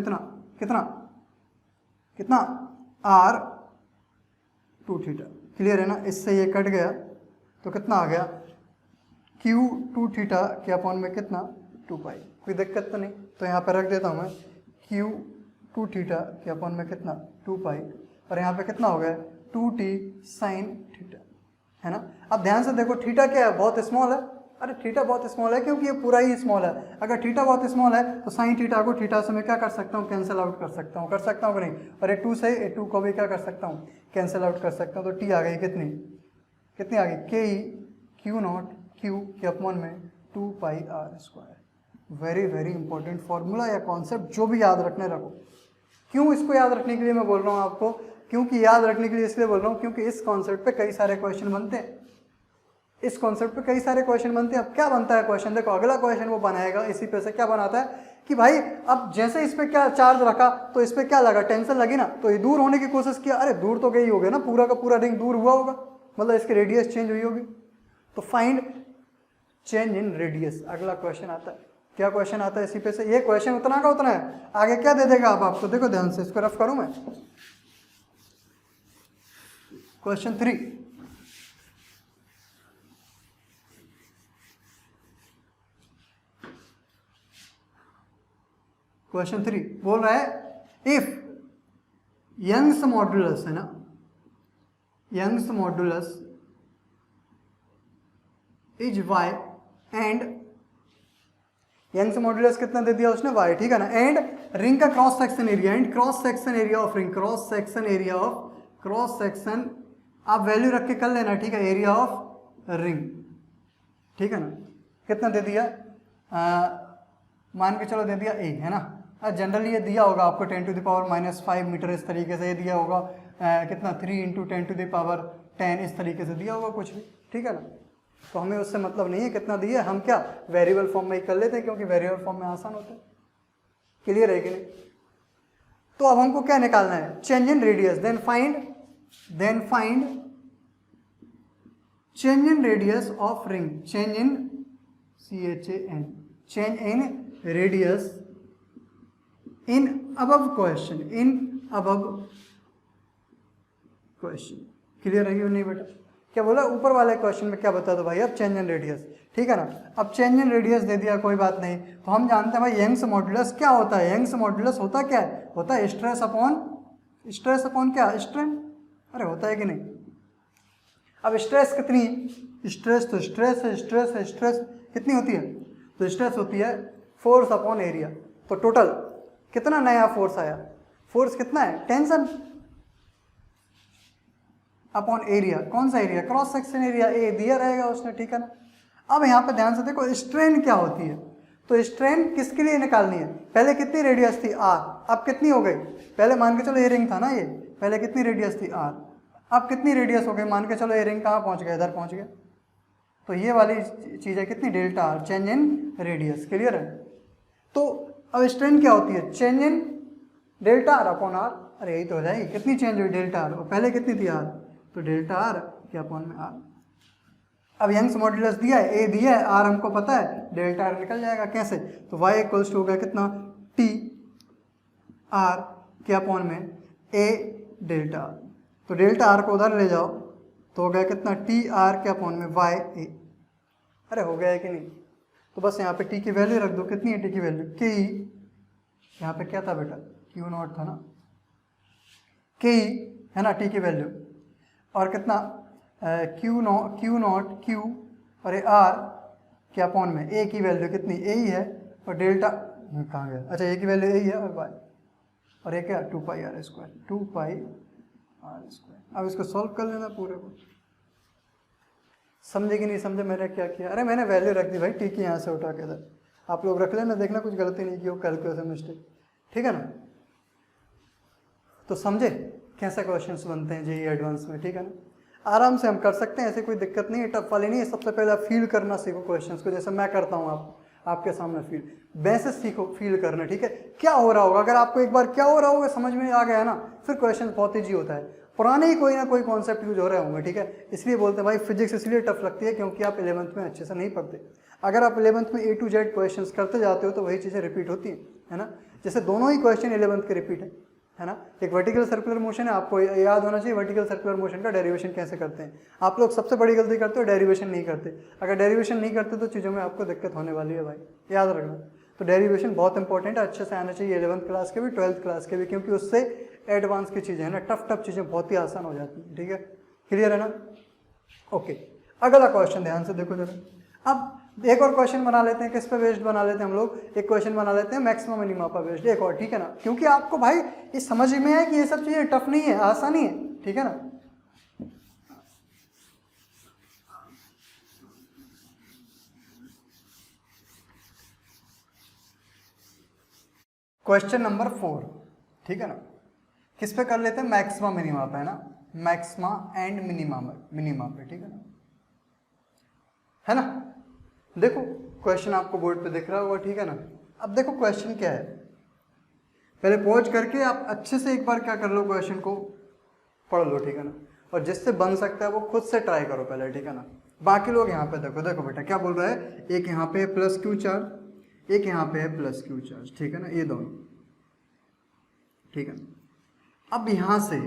कितना आर 2 थीटा। क्लियर है ना। इससे ये कट गया तो कितना आ गया? क्यू 2 थीटा के अपॉन में कितना? 2 पाई। कोई दिक्कत तो नहीं, तो यहाँ पर रख देता हूँ मैं क्यू 2 थीटा के अपॉन में कितना? 2 पाई, और यहाँ पे कितना हो गया? 2t साइन थीटा, है ना। अब ध्यान से देखो, थीटा क्या है? बहुत स्मॉल है। अरे थीटा बहुत स्मॉल है क्योंकि ये पूरा ही स्मॉल है। अगर थीटा बहुत स्मॉल है तो साइन थीटा को थीटा से मैं क्या कर सकता हूँ? कैंसिल आउट कर सकता हूँ कि नहीं? और ये 2 से ये 2 को भी क्या कर सकता हूँ? कैंसिल आउट कर सकता हूँ। तो टी आ गई कितनी आ गई? K E Q not Q K upon में 2 pi R square. Very very important formula या कॉन्सेप्ट, जो भी याद रखने रखो। क्यों इसको याद रखने के लिए मैं बोल रहा हूँ आपको? क्योंकि याद रखने के लिए इसलिए बोल रहा हूँ क्योंकि इस कॉन्सेप्ट पे कई सारे क्वेश्चन बनते हैं। इस कॉन्सेप्ट पे कई सारे क्वेश्चन बनते हैं। अब क्या बनता है क्वेश्चन? देखो अगला क्वेश्चन वो बनाएगा इसी पे से, क्या बनाता है कि भाई अब जैसे इस पे क्या चार्ज रखा तो इस पे क्या लगा? टेंशन लगी ना, तो ये दूर होने की कोशिश किया। अरे दूर तो गई होगी ना, पूरा का पूरा रिंग दूर हुआ होगा, मतलब इसकी रेडियस चेंज हुई होगी। तो फाइंड चेंज इन रेडियस अगला क्वेश्चन आता है। क्या क्वेश्चन आता है इसी पे से? ये क्वेश्चन उतना का उतना है, आगे क्या दे देगा अब आपको? देखो ध्यान से, इसको रफ करूं मैं। क्वेश्चन 3, क्वेश्चन 3 बोल रहा है इफ यंग्स मॉड्यूलस, है ना, Young's modulus is y and Young's modulus कितना दे दिया उसने? y, ठीक है ना। एंड रिंग का cross section area, and cross section area of ring, cross section आप वैल्यू रख के कर लेना, ठीक है, एरिया ऑफ रिंग, ठीक है ना। कितना दे दिया? मान के चलो दे दिया a, है ना। जनरली ये दिया होगा आपको 10⁻⁻5 मीटर, इस तरीके से ये दिया होगा। कितना? 3 × 10⁻10 इस तरीके से दिया होगा कुछ भी, ठीक है ना। तो हमें उससे मतलब नहीं है कितना दिया, हम क्या वेरिएबल फॉर्म में ही कर लेते हैं क्योंकि वेरिएबल फॉर्म में आसान होता है। क्लियर है कि नहीं? तो अब हमको क्या निकालना है? Change in radius. Then find change in radius of ring, change in CHAN, change in radius in above question, in above question. Clear है कि नहीं बेटा? क्या बोला ऊपर वाले क्वेश्चन में, क्या बता दो भाई अब चेंज इन रेडियस, ठीक है ना। अब चेंज इन रेडियस दे दिया, कोई बात नहीं, तो हम जानते हैं भाई यंग्स मॉड्यूलस क्या होता है। यंग्स मॉड्यूलस होता क्या है? होता है स्ट्रेस अपॉन क्या? स्ट्रेन। अरे होता है कि नहीं? अब स्ट्रेस कितनी, स्ट्रेस तो स्ट्रेस है, स्ट्रेस है, स्ट्रेस कितनी होती है? तो स्ट्रेस होती है फोर्स अपॉन एरिया। तो टोटल कितना नया फोर्स आया? फोर्स कितना है? Tension upon area. कौन सा एरिया? क्रॉस सेक्शन एरिया, ए दिया रहेगा उसने, ठीक है ना। अब यहाँ पे ध्यान से देखो स्ट्रेन क्या होती है। तो स्ट्रेन किसके लिए निकालनी है? पहले कितनी रेडियस थी? R, अब कितनी हो गई? पहले मान के चलो ये रिंग था ना, ये पहले कितनी रेडियस थी? R, अब कितनी रेडियस हो गई? मान के चलो ये रिंग कहाँ पहुँच गया? इधर पहुँच गया। तो ये वाली चीज़ है कितनी? Delta R, change in radius. Clear है? तो अब स्ट्रेन क्या होती है? चेंज इन डेल्टा R अपॉन R। अरे यही तो हो जाएगी, कितनी चेंज हुई? डेल्टा R, और पहले कितनी थी? R, तो डेल्टा R क्या अपॉन में R। अब यंग्स मॉड्यूलस दिया है, ए दिया है, R हमको पता है, डेल्टा R निकल जाएगा। कैसे? तो y इक्वल्स टू हो गया कितना? T R क्या अपॉन में A डेल्टा R। तो डेल्टा R को उधर ले जाओ तो हो गया कितना? T R क्या अपॉन में y A। अरे हो गया है कि नहीं? तो बस यहाँ पे T की वैल्यू रख दो। कितनी है T की वैल्यू? K। यहाँ पे क्या था बेटा? Q नॉट था ना, K है ना T की वैल्यू, और कितना? Q नॉट Q और R क्या अपॉन में A की वैल्यू कितनी? A ही है, और डेल्टा कहाँ गया? अच्छा A की वैल्यू A ही है, और y, और एक क्या? 2 पाई R स्क्वायर, 2 पाई R स्क्वायर। अब इसको सॉल्व कर लेना पूरे को। समझे कि नहीं समझे मैंने क्या किया? अरे मैंने वैल्यू रख दी भाई T की, यहाँ से उठा के इधर। आप लोग रख लेना, देखना कुछ गलती नहीं की हो, कैलकुलेशन मिस्टेक, ठीक है ना। तो समझे कैसे क्वेश्चंस बनते हैं जेईई एडवांस में, ठीक है ना। आराम से हम कर सकते हैं, ऐसे कोई दिक्कत नहीं है, टफ वाली नहीं है। सबसे पहले आप फील करना सीखो क्वेश्चंस को, जैसे मैं करता हूँ आपके सामने फील, वैसे सीखो फील करना, ठीक है। क्या हो रहा होगा, अगर आपको एक बार क्या हो रहा होगा समझ में आ गया ना, फिर क्वेश्चन बहुत ईजी होता है। पुराने ही कोई ना कोई कॉन्सेप्ट यूज हो रहे होंगे, ठीक है। इसलिए बोलते हैं भाई फिजिक्स इसलिए टफ लगती है क्योंकि आप 11th में अच्छे से नहीं पढ़ते। अगर आप 11th में A to Z क्वेश्चंस करते जाते हो तो वही चीज़ें रिपीट होती हैं, है ना। जैसे दोनों ही क्वेश्चन 11th के रिपीट है ना। एक वर्टिकल सर्कुलर मोशन है, आपको याद होना चाहिए वर्टिकल सर्कुलर मोशन का डेरिवेशन कैसे करते हैं। आप लोग सबसे बड़ी गलती करते हो, डेरिवेशन नहीं करते। अगर डेरिवेशन नहीं करते तो चीज़ों में आपको दिक्कत होने वाली है भाई, याद रखना। तो डेरिवेशन बहुत इंपॉर्टेंट है, अच्छे से आना चाहिए 11th क्लास के भी, 12th क्लास के भी, क्योंकि उससे एडवांस की चीज़ें हैं ना, टफ चीज़ें बहुत ही आसान हो जाती हैं, ठीक है। क्लियर है ना? ओके, अगला क्वेश्चन ध्यान से देखो जरा। अब एक और क्वेश्चन बना लेते हैं, किस पे बेस्ड बना लेते हैं हम लोग? एक क्वेश्चन बना लेते हैं मैक्सिमम मिनिमा पर बेस्ड, एक और, ठीक है ना। क्योंकि आपको भाई ये समझ में है कि ये सब चीज़ें टफ नहीं है, आसानी है, ठीक है ना। क्वेश्चन नंबर 4, ठीक है ना। किस पे कर लेते हैं? मैक्सिमा मिनिमा पे, है ना। मैक्सिमा एंड मिनिमा पे, ठीक है ना, है ना। देखो क्वेश्चन आपको बोर्ड पे दिख रहा होगा, ठीक है ना। अब देखो क्वेश्चन क्या है, पहले पॉज करके आप अच्छे से एक बार क्या कर लो, क्वेश्चन को पढ़ लो, ठीक है ना। और जिससे बन सकता है वो खुद से ट्राई करो पहले, ठीक है ना। बाकी लोग यहाँ पे देखो, देखो बेटा क्या बोल रहा है, एक यहाँ पे प्लस क्यू चार्ज, एक यहाँ पे है प्लस क्यू चार्ज, ठीक है ना, ये दोनों, ठीक है। अब यहाँ से,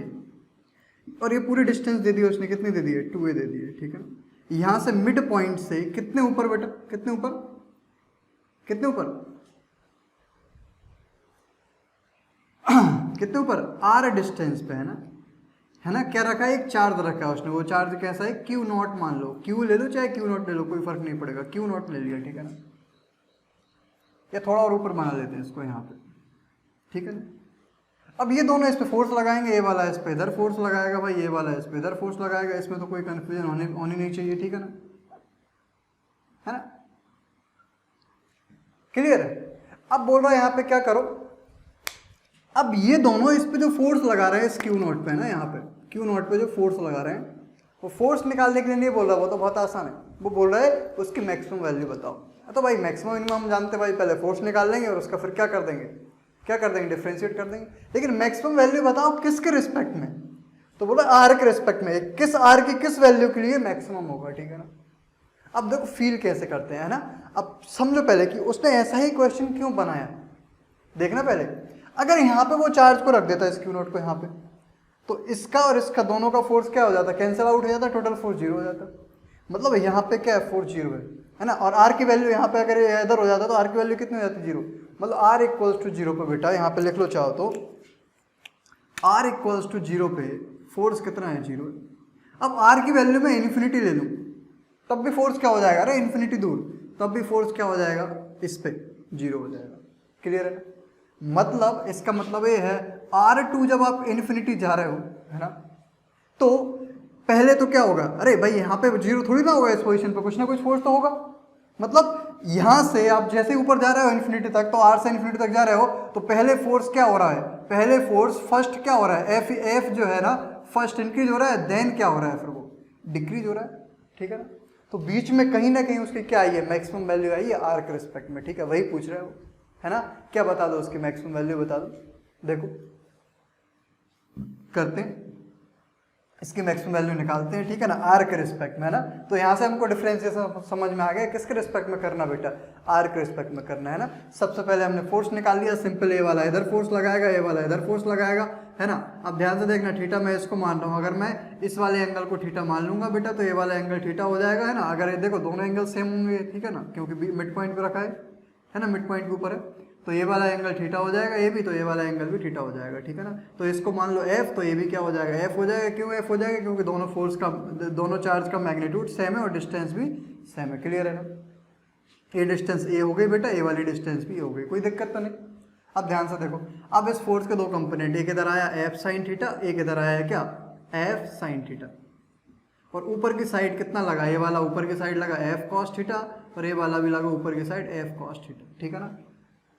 और ये पूरी डिस्टेंस दे दी उसने, कितनी दे दी है? 2a दे दी है, ठीक है ना। यहाँ से मिड पॉइंट से कितने ऊपर बेटा? कितने ऊपर? कितने ऊपर? कितने ऊपर? r डिस्टेंस पे, है ना। क्या रखा है? एक चार्ज रखा है उसने, वो चार्ज कैसा है? क्यू नॉट मान लो, क्यू ले लो चाहे क्यू नॉट ले लो, कोई फर्क नहीं पड़ेगा, क्यू नॉट ले लिया, ठीक है ना। या थोड़ा और ऊपर बना लेते हैं इसको यहाँ पे, ठीक है ना। अब ये दोनों इस पे फोर्स लगाएंगे, ये वाला इस पे इधर फोर्स लगाएगा भाई, ये वाला इस पे इधर फोर्स लगाएगा, इसमें तो कोई कंफ्यूजन होनी नहीं चाहिए, ठीक है ना, है ना। क्लियर है? अब बोल रहा है यहाँ पे क्या करो, अब ये दोनों इस पे जो फोर्स लगा रहे हैं इस क्यू नॉट पे, ना, यहाँ पे क्यू नॉट पे जो फोर्स लगा रहे हैं, वो फोर्स निकालने के लिए नहीं बोल रहा, वो तो बहुत आसान है। वो बोल रहा है उसकी मैक्सिमम वैल्यू बताओ। तो भाई मैक्सिमम मिनिमम हम जानते हैं भाई, पहले फोर्स निकाल लेंगे और उसका फिर क्या कर देंगे, डिफ्रेंशिएट कर देंगे। लेकिन मैक्सिमम वैल्यू बताओ किसके रिस्पेक्ट में? तो बोला आर के रिस्पेक्ट में किस आर की किस वैल्यू के लिए मैक्सिमम होगा, ठीक है ना। अब देखो फील कैसे करते हैं, है ना। अब समझो पहले कि उसने ऐसा ही क्वेश्चन क्यों बनाया, देखना पहले। अगर यहाँ पे वो चार्ज को रख देता है, क्यू नॉट को यहाँ पे, तो इसका और इसका दोनों का फोर्स क्या हो जाता, कैंसिल आउट हो जाता, टोटल फोर्स 0 हो जाता। मतलब यहाँ पे क्या है, फोर्स 0 है ना। और आर की वैल्यू यहाँ पे अगर इधर हो जाता तो आर की वैल्यू कितनी हो जाती, 0। मतलब आर इक्वल्स टू 0 पे बेटा यहाँ पे लिख लो चाहो तो, आर इक्वल्स टू 0 पे फोर्स कितना है, 0 है। अब आर की वैल्यू में इन्फिनिटी ले लूँ तब भी फोर्स क्या हो जाएगा, अरे इन्फिनिटी दूर, तब भी फोर्स क्या हो जाएगा, इस पे 0 हो जाएगा। क्लियर है। मतलब इसका मतलब ये है R2 जब आप इन्फिनिटी जा रहे हो, है ना, तो पहले तो क्या होगा, अरे भाई यहाँ पे 0 थोड़ी ना होगा, इस पोजीशन पे कुछ ना कुछ फोर्स तो होगा। मतलब यहाँ से आप जैसे ऊपर जा रहे हो इन्फिनिटी तक, तो R से इन्फिनिटी तक जा रहे हो, तो पहले फोर्स क्या हो रहा है, पहले फोर्स फर्स्ट क्या हो रहा है, एफ जो है ना फर्स्ट इंक्रीज हो रहा है, देन क्या हो रहा है, फिर वो डिक्रीज हो रहा है, ठीक है ना। तो बीच में कहीं ना कहीं उसकी क्या आई है, मैक्सिमम वैल्यू आई है आर के रिस्पेक्ट में, ठीक है, वही पूछ रहे हो, है ना। क्या बता दो उसकी मैक्सिमम वैल्यू बता दो, देखो करते हैं, इसकी मैक्सिमम वैल्यू निकालते हैं, ठीक है ना, आर के रिस्पेक्ट में, है ना। तो यहाँ से हमको डिफरेंशिएशन समझ में आ गया, किसके रिस्पेक्ट में करना बेटा, आर के रिस्पेक्ट में करना है ना। सबसे पहले हमने फोर्स निकाल लिया, सिंपल ए वाला इधर फोर्स लगाएगा, ए वाला इधर फोर्स लगाएगा, है ना। अब ध्यान से देखना, थीटा मैं इसको मान रहा हूँ, अगर मैं इस वाले एंगल को थीटा मान लूंगा बेटा, तो ये वाला एंगल थीटा हो जाएगा, है ना। अगर ये देखो दोनों एंगल सेम होंगे, ठीक है ना, क्योंकि मिड पॉइंट पे रखा है ना, मिड पॉइंट के ऊपर है, तो ये वाला एंगल थीटा हो जाएगा, ये भी, तो ये वाला एंगल भी थीटा हो जाएगा, ठीक है ना। तो इसको मान लो एफ, तो ये भी क्या हो जाएगा, एफ हो जाएगा। क्यों एफ हो जाएगा, क्योंकि दोनों फोर्स का, दोनों चार्ज का मैग्नीट्यूड सेम है और डिस्टेंस भी सेम है। क्लियर है ना। ये डिस्टेंस ए हो गई बेटा, ये वाली डिस्टेंस भी हो गई, कोई दिक्कत तो नहीं। अब ध्यान से देखो, अब इस फोर्स के दो कंपोनेंट, एक इधर आया एफ साइन थीटा, एक इधर आया क्या, एफ साइन थीटा, और ऊपर की साइड कितना लगा, ये वाला ऊपर की साइड लगा एफ कॉस थीटा, और ये वाला भी लगा ऊपर की साइड एफ कॉस थीटा, ठीक है ना।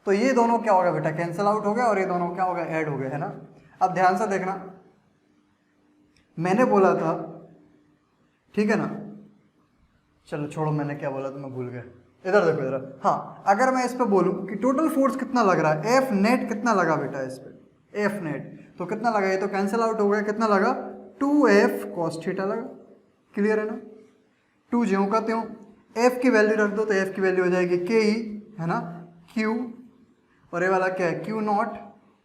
तो ये दोनों क्या होगा बेटा, कैंसिल आउट हो गया, और ये दोनों क्या हो गया, ऐड हो गए, है ना। अब ध्यान से देखना, मैंने बोला था, ठीक है ना, चलो छोड़ो मैंने क्या बोला तो मैं भूल गया, इधर देखो इधर। हाँ, अगर मैं इस पे बोलूं कि टोटल फोर्स कितना लग रहा है, एफ नेट कितना लगा बेटा इस पे, एफ नेट तो कितना लगा, ये तो कैंसिल आउट हो गया, कितना लगा, 2f cos थीटा लगा। क्लियर है ना। 2 ज्यों का त्यों, एफ की वैल्यू रख दो तो एफ की वैल्यू हो जाएगी के ई, है ना, क्यू, और ये वाला क्या है, क्यू नॉट,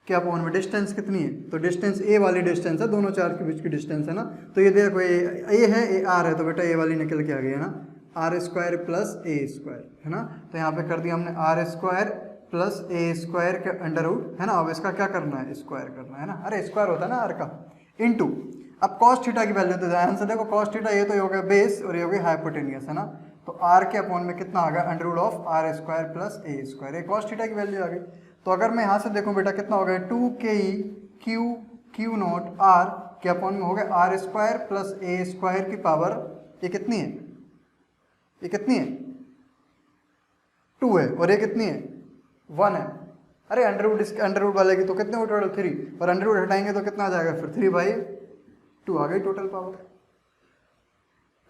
क्या अपॉन में डिस्टेंस कितनी है, तो डिस्टेंस ए वाली डिस्टेंस है, दोनों चार्ज के बीच की डिस्टेंस है ना। तो ये देखो ए है, ए आर है, तो बेटा ए वाली निकल के आ गई है ना, R square plus A square, है ना। तो यहाँ पे कर दिया हमने R square plus A square के अंडर रूट, है ना। अब इसका क्या करना है, स्क्वायर करना है ना, अरे स्क्वायर होता है ना आर का, इनटू, अब कॉस थीटा की वैल्यू तो ध्यान से देखो, कॉस थीटा ये तो हो गया बेस और ये हो गया हाइपोटेनियस, है ना। तो आर के अपॉन में कितना आ गया, under root of R square plus A square, ये कॉस थीटा की वैल्यू आ गई। तो अगर मैं यहाँ से देखूँ बेटा कितना हो गया, 2 K E Q Q naught R के अपॉन में हो गया R square plus A square की पावर, ये कितनी है, ये कितनी है, 2 है, और ये कितनी है, 1 है। अरे अंडर रूट, इसके अंडर रूट वाले की तो कितने हो टोटल, 3, और अंडर रूट हटाएंगे तो कितना आ जाएगा फिर, 3/2 आ गई टोटल पावर।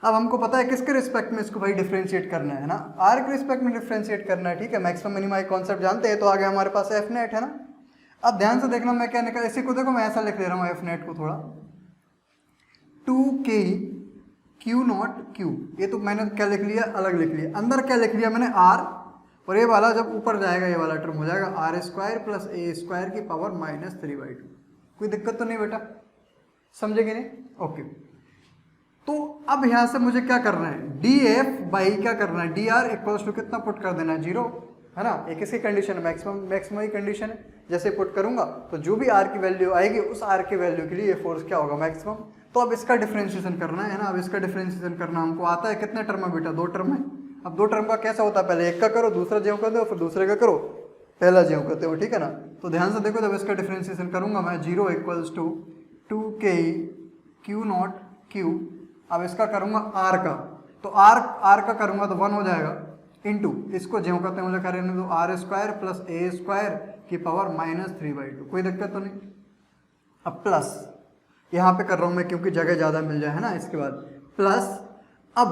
अब हमको पता है किसके रिस्पेक्ट में इसको भाई डिफरेंशिएट करना है ना, आर के रिस्पेक्ट में डिफरेंशिएट करना है, ठीक है। मैक्सिमम मिनिमा एक कॉन्सेप्ट जानते हैं, तो आ गया हमारे पास एफ नेट, है ना। अब ध्यान से देखना, मैं क्या निकाल, इसी को देखो मैं ऐसा लिख ले रहा हूँ एफ नेट को थोड़ा, 2 के क्यू नॉट क्यू, ये तो मैंने क्या लिख लिया, अलग लिख लिया, अंदर क्या लिख लिया मैंने, आर, और ये वाला जब ऊपर जाएगा ये वाला टर्म हो जाएगा R square plus A square की पावर -3/2। कोई दिक्कत तो नहीं बेटा, समझेंगे नहीं, ओके। तो अब यहाँ से मुझे क्या करना है, डी एफ बाई क्या करना है, डी आर इक्वल्स टू कितना पुट कर देना है, 0, है ना। एक इसकी कंडीशन है, मैक्सिमम ही कंडीशन है, जैसे पुट करूंगा तो जो भी आर की वैल्यू आएगी उस आर की वैल्यू के लिए ये फोर्स क्या होगा, मैक्सिमम। तो अब इसका डिफरेंशिएशन करना है ना, अब इसका डिफरेंशिएशन करना हमको आता है, कितने टर्म है बेटा, 2 टर्म है। अब 2 टर्म का कैसा होता है, पहले एक का करो, दूसरा ज्यों कर दो, फिर दूसरे का करो, पहला ज्यों करते हो, ठीक है ना। तो ध्यान से देखो, जब इसका डिफरेंशिएशन करूंगा मैं, 0 इक्वल्स टू 2 के क्यू नॉट क्यू, अब इसका करूंगा आर का, तो आर का करूंगा तो 1 हो जाएगा, इनटू इसको ज्यों करते हैं लिखा रहने दो, R square plus A square की पावर -3/2। कोई दिक्कत तो नहीं। अब प्लस यहाँ पे कर रहा हूँ मैं क्योंकि जगह ज़्यादा मिल जाए, है ना। इसके बाद प्लस, अब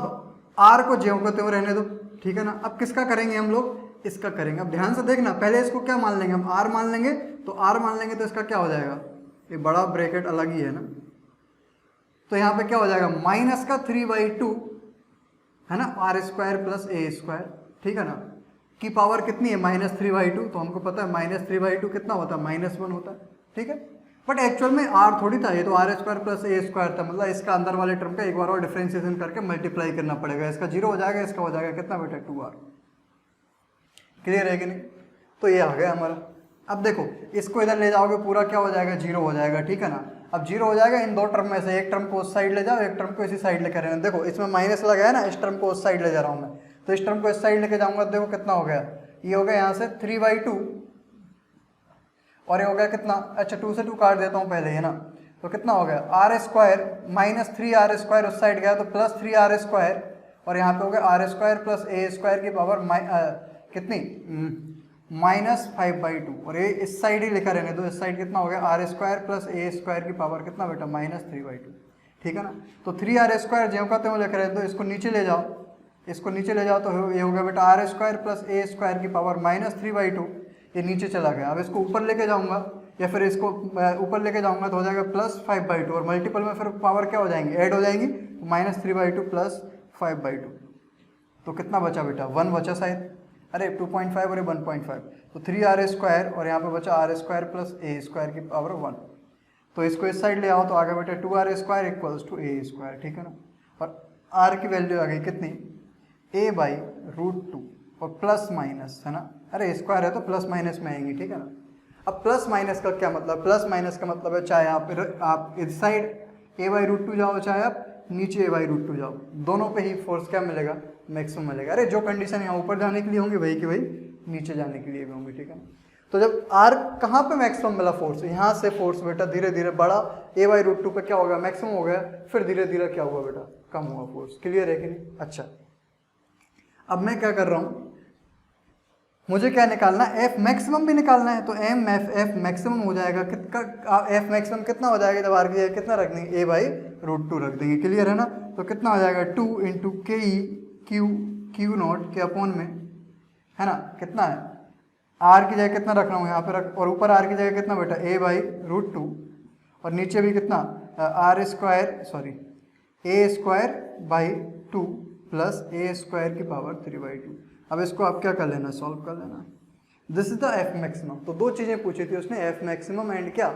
आर को ज्यों करते हुए रहने दो, ठीक है ना। अब किसका करेंगे हम लोग, इसका करेंगे। अब ध्यान से देखना, पहले इसको क्या मान लेंगे हम, आर मान लेंगे, तो आर मान लेंगे तो इसका क्या हो जाएगा, ये बड़ा ब्रैकेट अलग ही है ना, तो यहाँ पे क्या हो जाएगा माइनस का 3/2 है ना r² प्लस a², ठीक है ना, की पावर कितनी है -3/2, तो हमको पता है -3/2 कितना होता है -1 होता है, ठीक है। बट एक्चुअल में r थोड़ी था, ये तो r² प्लस a² था, मतलब इसका अंदर वाले टर्म का एक बार और डिफरेंशिएशन करके मल्टीप्लाई करना पड़ेगा, इसका 0 हो जाएगा, इसका हो जाएगा कितना बेटा 2r। क्लियर है कि नहीं? तो ये आ गया हमारा। अब देखो इसको इधर ले जाओगे पूरा क्या हो जाएगा 0 हो जाएगा, ठीक है ना। अब 0 हो जाएगा, इन दो टर्म में से एक टर्म को उस साइड ले जाओ, एक टर्म को इसी साइड लेकर रहना। देखो इसमें माइनस लगा है ना, इस टर्म को उस साइड ले जा रहा हूँ मैं, तो इस टर्म को इस साइड लेके जाऊंगा, देखो कितना हो गया, ये हो गया यहाँ से 3/2 और ये हो गया कितना, अच्छा 2 से 2 काट देता हूँ पहले, है ना, तो कितना हो गया r² माइनस 3r² उस साइड गया तो प्लस 3r² और यहाँ पे हो गया r² प्लस a² की पावर कितनी -5/2 और ये इस साइड ही लिखा रहने दो, इस साइड कितना हो गया r² प्लस a² की पावर कितना बेटा -3/2, ठीक है ना। तो 3r² ज्यों का त्यों लिख रहे हैं, तो इसको नीचे ले जाओ, इसको नीचे ले जाओ तो ये हो गया बेटा r² प्लस a² की पावर -3/2, ये नीचे चला गया। अब इसको ऊपर लेके जाऊंगा या फिर इसको ऊपर लेके जाऊंगा तो हो जाएगा +5/2 और मल्टीपल में फिर पावर क्या हो जाएंगी, ऐड हो जाएंगी, -3/2 प्लस 5/2, तो कितना बचा बेटा 1 बचा शायद, अरे 2.5 और 1.5, तो 3r² और यहाँ पे बचा r² प्लस a² की पावर 1, तो इसको इस साइड ले आओ तो आगे बेटा 2r² इक्वल्स टू a², ठीक है ना। और r की वैल्यू आ गई कितनी a/√2 और प्लस माइनस है ना, अरे स्क्वायर है तो प्लस माइनस में आएंगी, ठीक है ना। अब प्लस माइनस का क्या मतलब, प्लस माइनस का मतलब है चाहे आप इस साइड a/√2 जाओ, चाहे आप नीचे a/√2 जाओ, दोनों पे ही फोर्स क्या मिलेगा, मैक्सिमम मिलेगा। अरे जो कंडीशन यहाँ ऊपर जाने के लिए होंगी वही की वही नीचे जाने के लिए भी होंगी, ठीक है ना। तो जब r कहाँ पे मैक्सिमम मिला फोर्स, यहाँ से फोर्स बेटा धीरे धीरे बढ़ा, a/√2 पे क्या होगा मैक्सिमम हो गया, फिर धीरे धीरे क्या हुआ बेटा कम हुआ फोर्स। क्लियर है कि नहीं? अच्छा अब मैं क्या कर रहा हूँ, मुझे क्या निकालना है, एफ मैक्सिमम भी निकालना है, तो एफ मैक्सिमम हो जाएगा कितना, एफ मैक्सिमम कितना हो जाएगा जब आर की जगह कितना रख देंगे a/√2 रख देंगे। क्लियर है ना, तो कितना हो जाएगा 2 × ke Q0 के अपॉन में, है ना, कितना है आर की जगह कितना रख रहा हूँ यहाँ पे रख, और ऊपर आर की जगह कितना बेटा a/√2 और नीचे भी कितना a² प्लस a² की पावर 3/2। अब इसको आप क्या कर लेना, सॉल्व कर लेना। This is the F maximum. तो दो चीजें पूछी थी उसने, एफ मैक्सिमम एंड क्या,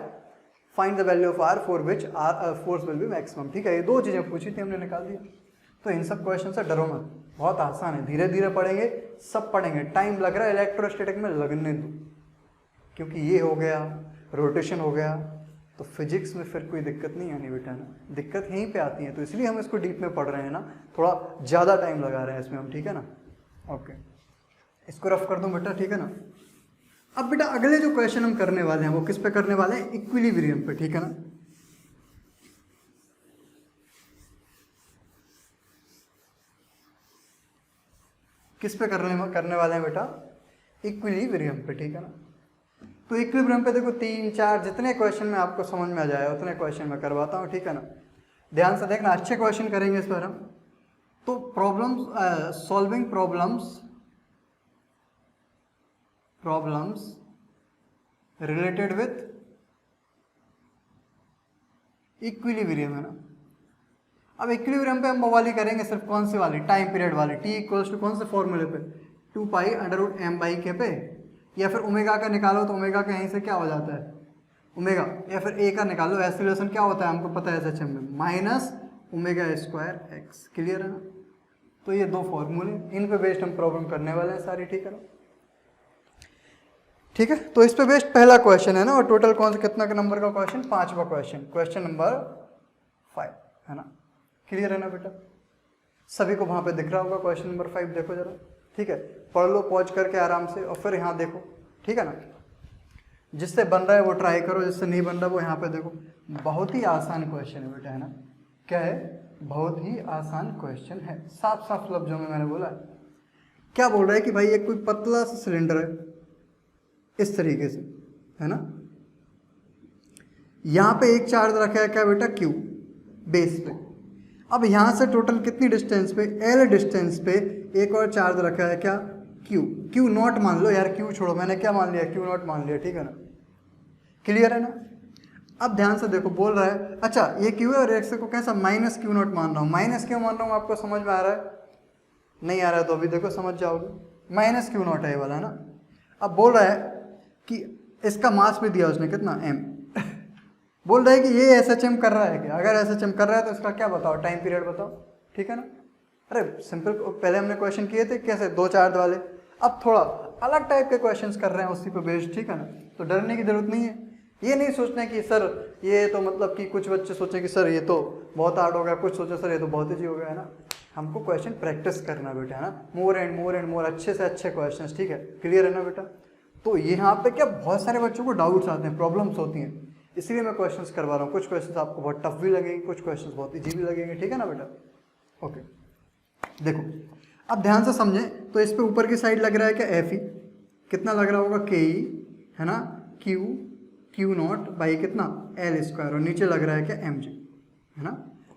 find the value of R for which R force will be maximum, ठीक है। ये दो चीजें पूछी थी, हमने निकाल दिया। तो इन सब क्वेश्चन से डरो मत, बहुत आसान है, धीरे धीरे पढ़ेंगे, सब पढ़ेंगे, टाइम लग रहा है इलेक्ट्रोस्टैटिक में लगने दो, क्योंकि ये हो गया रोटेशन हो गया, तो फिजिक्स में फिर कोई दिक्कत नहीं आनी बेटा ना, दिक्कत यहीं पे आती है, तो इसलिए हम इसको डीप में पढ़ रहे हैं ना, थोड़ा ज़्यादा टाइम लगा रहे हैं इसमें हम, ठीक है ना। ओके इसको रफ कर दूं बेटा, ठीक है ना। अब बेटा अगले जो क्वेश्चन हम करने वाले हैं वो किस पे करने वाले हैं, इक्विलिब्रियम पे, ठीक है ना। किस पे करने वाले हैं बेटा, इक्विलिब्रियम पे, ठीक है ना। तो इक्विलिब्रियम पे देखो 3 4 जितने क्वेश्चन में आपको समझ में आ जाए उतने क्वेश्चन मैं करवाता हूँ, ठीक है ना। ध्यान से देखना, अच्छे क्वेश्चन करेंगे इस बार हम। तो problems, solving problems related with equilibrium, है ना। अब इक्विलिब्रियम पे हम वो वाली करेंगे, सिर्फ कौन सी वाली, टाइम पीरियड वाली, t इक्वल्स टू कौन से फॉर्मूले पे, 2π√m/k पे, या फिर ओमेगा का निकालो तो ओमेगा का यहीं से क्या हो जाता है ओमेगा, या फिर a का निकालो, एक्सीलरेशन क्या होता है हमको पता है एसएचएम में, -ω²x। क्लियर है ना। तो ये दो फॉर्मूले, इन पे बेस्ड हम प्रॉब्लम करने वाले हैं सारी, ठीक है ना। ठीक है, तो इस पे बेस्ड पहला क्वेश्चन है ना, और टोटल कौन सा कितना का नंबर का क्वेश्चन, 5वां क्वेश्चन, क्वेश्चन नंबर 5, है ना। क्लियर है ना बेटा, सभी को वहां पे दिख रहा होगा क्वेश्चन नंबर 5, देखो जरा, ठीक है, पढ़ लो पॉज करके आराम से, और फिर यहाँ देखो, ठीक है ना। जिससे बन रहा है वो ट्राई करो, जिससे नहीं बन रहा वो यहाँ पे देखो। बहुत ही आसान क्वेश्चन है बेटा, है ना। क्या है, बहुत ही आसान क्वेश्चन है, साफ साफ लफ्जों में मैंने बोला है। क्या बोल रहा है कि भाई एक कोई पतला सा सिलेंडर है इस तरीके से, है ना। यहाँ पे एक चार्ज रखा है क्या बेटा, Q बेस पे। अब यहाँ से टोटल कितनी डिस्टेंस पे, L डिस्टेंस पे एक और चार्ज रखा है क्या, Q0 मान लो यार, Q छोड़ो, मैंने क्या मान लिया, Q0 मान लिया, ठीक है ना। क्लियर है ना। अब ध्यान से देखो, बोल रहा है अच्छा ये क्यू है और एक्स को कैसा माइनस क्यू नॉट मान रहा हूँ। माइनस क्यों मान रहा हूँ आपको समझ में आ रहा है? नहीं आ रहा है तो अभी देखो समझ जाओगे। माइनस क्यू नॉट है ये वाला, है ना। अब बोल रहा है कि इसका मास भी दिया उसने कितना, एम। बोल रहा है कि ये एस एच एम कर रहा है क्या? अगर एस एच एम कर रहा है तो इसका क्या बताओ, टाइम पीरियड बताओ, ठीक है ना। अरे सिंपल, पहले हमने क्वेश्चन किए थे कैसे, 2 4 वाले। अब थोड़ा अलग टाइप के क्वेश्चंस कर रहे हैं उसी पे बेस्ड, ठीक है ना। तो डरने की जरूरत नहीं है। ये नहीं सोचना कि सर ये तो मतलब कि कुछ बच्चे सोचे कि सर ये तो बहुत हार्ड हो गया, कुछ सोचे सर ये तो बहुत ईजी हो गया, है ना। हमको क्वेश्चन प्रैक्टिस करना बेटा, है ना, more and more and more, अच्छे से अच्छे क्वेश्चंस, ठीक है, क्लियर है ना बेटा। तो यहाँ पे क्या बहुत सारे बच्चों को डाउट्स आते हैं, प्रॉब्लम्स होती हैं, इसलिए मैं क्वेश्चंस करवा रहा हूँ। कुछ क्वेश्चंस आपको बहुत टफ भी लगेंगे, कुछ क्वेश्चंस बहुत ईजी भी लगेंगे, ठीक है ना बेटा। ओके, देखो अब ध्यान से समझें। तो इस पे ऊपर की साइड लग रहा है क्या, एफ ई, कितना लग रहा होगा, के ई, है ना, क्यू नॉट बाई कितना, एल स्क्वायर, और नीचे लग रहा है क्या, एम जी, है ना।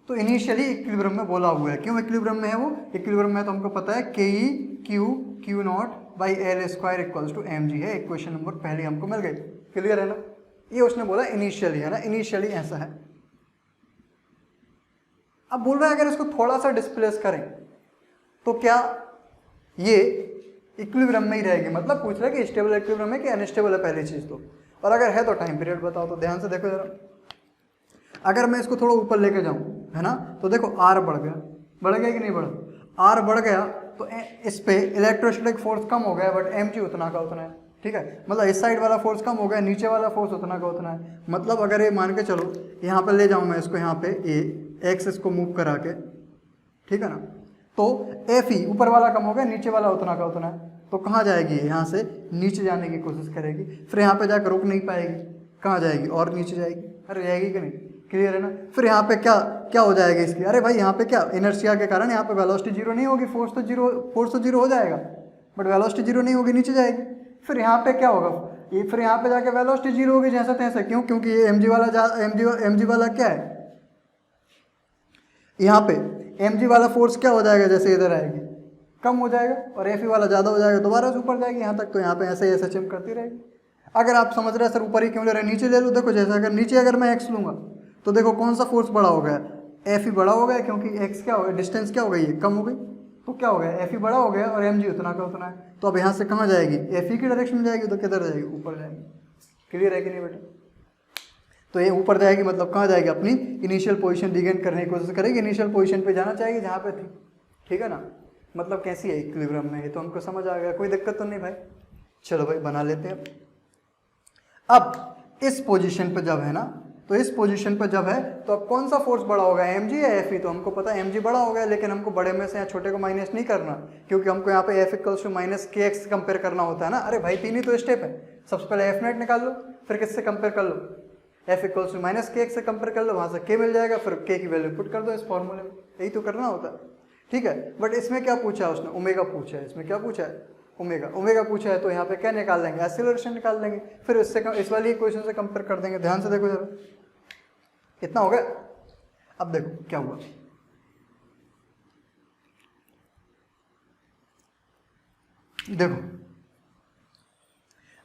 तो इनिशियली इक्विलिब्रियम में बोला हुआ है, क्यों इक्विलिब्रियम में है वो, इक्विलिब्रियम में तो हमको पता है K E Q not by L square equals to M G है। इक्वेशन नंबर पहले हमको मिल गई, क्लियर है ना। ये उसने बोला इनिशियली, है ना, इनिशियली ऐसा है। अब बोल रहा है अगर इसको थोड़ा सा डिस्प्लेस करें तो क्या ये इक्विलिब्रियम में ही रहेगी, मतलब पूछ रहा है कि स्टेबल इक्विलिब्रियम है कि अनस्टेबल है पहली चीज तो, और अगर है तो टाइम पीरियड बताओ। तो ध्यान से देखो जरा, अगर मैं इसको थोड़ा ऊपर लेके जाऊं, है ना, तो देखो आर बढ़ गया कि नहीं बढ़ा, आर बढ़ गया तो इस पे इलेक्ट्रोस्टैटिक फोर्स कम हो गया, बट एम जी उतना का उतना है, ठीक है। मतलब इस साइड वाला फोर्स कम हो गया, नीचे वाला फोर्स उतना का उतना है। मतलब अगर ये मान के चलो यहाँ पे ले जाऊँ मैं इसको, यहाँ पे ए एक्स इसको मूव करा के, ठीक है ना, तो एफ ई ऊपर वाला कम हो गया, नीचे वाला उतना का उतना है, तो कहाँ जाएगी, यहाँ से नीचे जाने की कोशिश करेगी, फिर यहाँ पे जाकर रुक नहीं पाएगी, कहाँ जाएगी, और नीचे जाएगी, अरे जाएगी कि नहीं, क्लियर है ना। फिर यहाँ पे क्या हो जाएगा इसकी, अरे भाई यहाँ पे क्या इनर्शिया के कारण यहाँ पे वेलोसिटी जीरो नहीं होगी, फोर्स तो जीरो हो जाएगा, बट वेलोसिटी जीरो नहीं होगी, नीचे जाएगी। फिर यहाँ पे क्या होगा, ये फिर यहाँ पे जाके वेलोसिटी जीरो होगी जैसा तैसा, क्यों, क्योंकि ये एम जी वाला क्या है, यहाँ पे एम जी वाला फोर्स क्या हो जाएगा, जैसे इधर आएगी कम हो जाएगा, और एफ ई वाला ज़्यादा हो जाएगा, दोबारा से ऊपर जाएगी यहाँ तक। तो यहाँ पे ऐसे एस एच एम करती रहेगी। अगर आप समझ रहे हैं सर ऊपर ही क्यों ले रहे हैं, नीचे ले लो, देखो जैसे अगर नीचे अगर मैं एक्स लूँगा तो देखो कौन सा फोर्स बड़ा हो गया, एफ ई बड़ा हो गया, क्योंकि एक्स क्या हो गया, डिस्टेंस क्या हो गई, कम हो गई, तो क्या हो गया, एफ ई बड़ा हो गया और एम जी उतना का उतना है। तो अब यहाँ से कहाँ जाएगी, एफ ई की डायरेक्शन में जाएगी, तो किधर जाएगी, ऊपर जाएगी, क्लियर है कि नहीं बेटा। तो ये ऊपर जाएगी मतलब कहाँ जाएगी, अपनी इनिशियल पोजीशन रिगेन करने की कोशिश करेगी, इनिशियल पोजीशन पे जाना चाहिए जहाँ पे थी, ठीक है ना। मतलब कैसी है इक्विलिब्रियम में, ये तो हमको समझ आ गया, कोई दिक्कत तो नहीं भाई। चलो भाई बना लेते हैं। अब इस पोजीशन पे जब है ना, तो इस पोजीशन पे जब है तो अब कौन सा फोर्स बड़ा होगा, एम जी या एफ ई। तो हमको पता है एम जी बड़ा हो गया, लेकिन हमको बड़े में से यहाँ छोटे को माइनस नहीं करना, क्योंकि हमको यहाँ पे F equals to minus K x compare करना होता है ना। अरे भाई 3 ही तो स्टेप है, सबसे पहले एफ नेट निकाल लो, फिर किससे कंपेयर कर लो, F equals to minus K X से कंपेयर कर लो, वहाँ से के मिल जाएगा, फिर के की वैल्यू पुट कर दो इस फॉर्मूले में, यही तो करना होता है, ठीक है। बट इसमें क्या पूछा है उसने, ओमेगा पूछा है, इसमें क्या पूछा है, ओमेगा पूछा है, तो यहाँ पे क्या निकाल लेंगे, एक्सीलरेशन निकाल लेंगे, फिर इससे इस वाली इक्वेशन से कंपेयर कर देंगे। ध्यान से देखो जरा, इतना हो गया। अब देखो क्या हुआ, देखो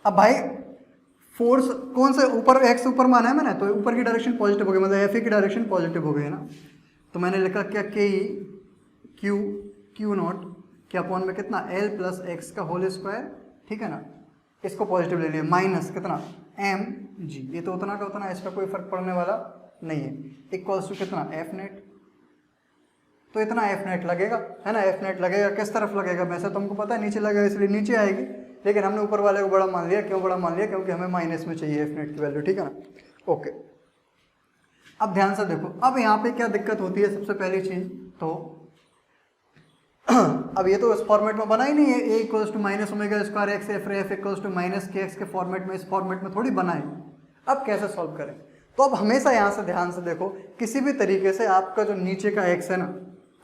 अब भाई फोर्स कौन से ऊपर, एक्स ऊपर माना है मैंने, तो ऊपर की डायरेक्शन पॉजिटिव हो गई, मतलब एफ ई की डायरेक्शन पॉजिटिव हो गई है ना। तो मैंने लिखा क्या, के ई क्यू नॉट के अपॉन में कितना, एल प्लस एक्स का होल स्क्वायर, ठीक है ना। इसको पॉजिटिव ले लिया, माइनस कितना, एम जी, ये तो उतना का उतना, इसका कोई फर्क पड़ने वाला नहीं है, इक्वल्स टू कितना, एफ नेट। तो इतना एफ नेट लगेगा, है ना, एफ नेट लगेगा, किस तरफ लगेगा, वैसे तुमको पता है नीचे लगेगा, इसलिए नीचे आएगी, लेकिन हमने ऊपर वाले को बड़ा मान लिया। क्यों बड़ा मान लिया, क्योंकि हमें माइनस में चाहिए एफ नेट की वैल्यू, ठीक है ना। ओके, अब ध्यान से देखो, अब यहाँ पे क्या दिक्कत होती है, सबसे पहली चीज तो अब ये तो इस फॉर्मेट में बना ही नहीं है, A equals to minus omega square X F equals to minus K X के फॉर्मेट में, इस फॉर्मेट में थोड़ी बना है। अब कैसे सॉल्व करें, तो अब हमेशा यहाँ से ध्यान से देखो, किसी भी तरीके से आपका जो नीचे का एक्स है ना,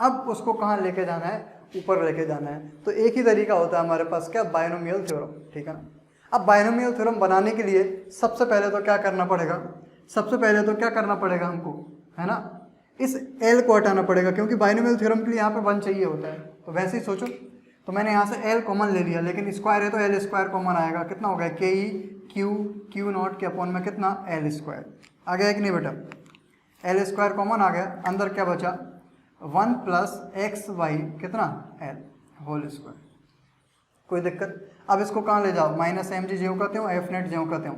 अब उसको कहाँ लेके जाना है, ऊपर लेके जाना है। तो एक ही तरीका होता है हमारे पास, क्या, बायनोमियल थ्योरम, ठीक है ना। अब बायनोमियल थ्योरम बनाने के लिए सबसे पहले तो क्या करना पड़ेगा, सबसे पहले तो क्या करना पड़ेगा हमको, है ना, इस एल को हटाना पड़ेगा, क्योंकि बायनोमियल थ्योरम के लिए यहाँ पे 1 चाहिए होता है। तो वैसे ही सोचो, तो मैंने यहाँ से एल कॉमन ले लिया, लेकिन स्क्वायर है तो एल स्क्वायर कॉमन आएगा, कितना हो गया, के ई क्यू नॉट के अपॉन में कितना, एल स्क्वायर। आ गया कि नहीं बेटा, एल स्क्वायर कॉमन आ गया, अंदर क्या बचा 1 प्लस एक्स वाई कितना एल होल स्क्वायर। कोई दिक्कत? अब इसको कहाँ ले जाओ, माइनस एम जी ज्यों कहते हो, एफ नेट ज्यों कहते हो।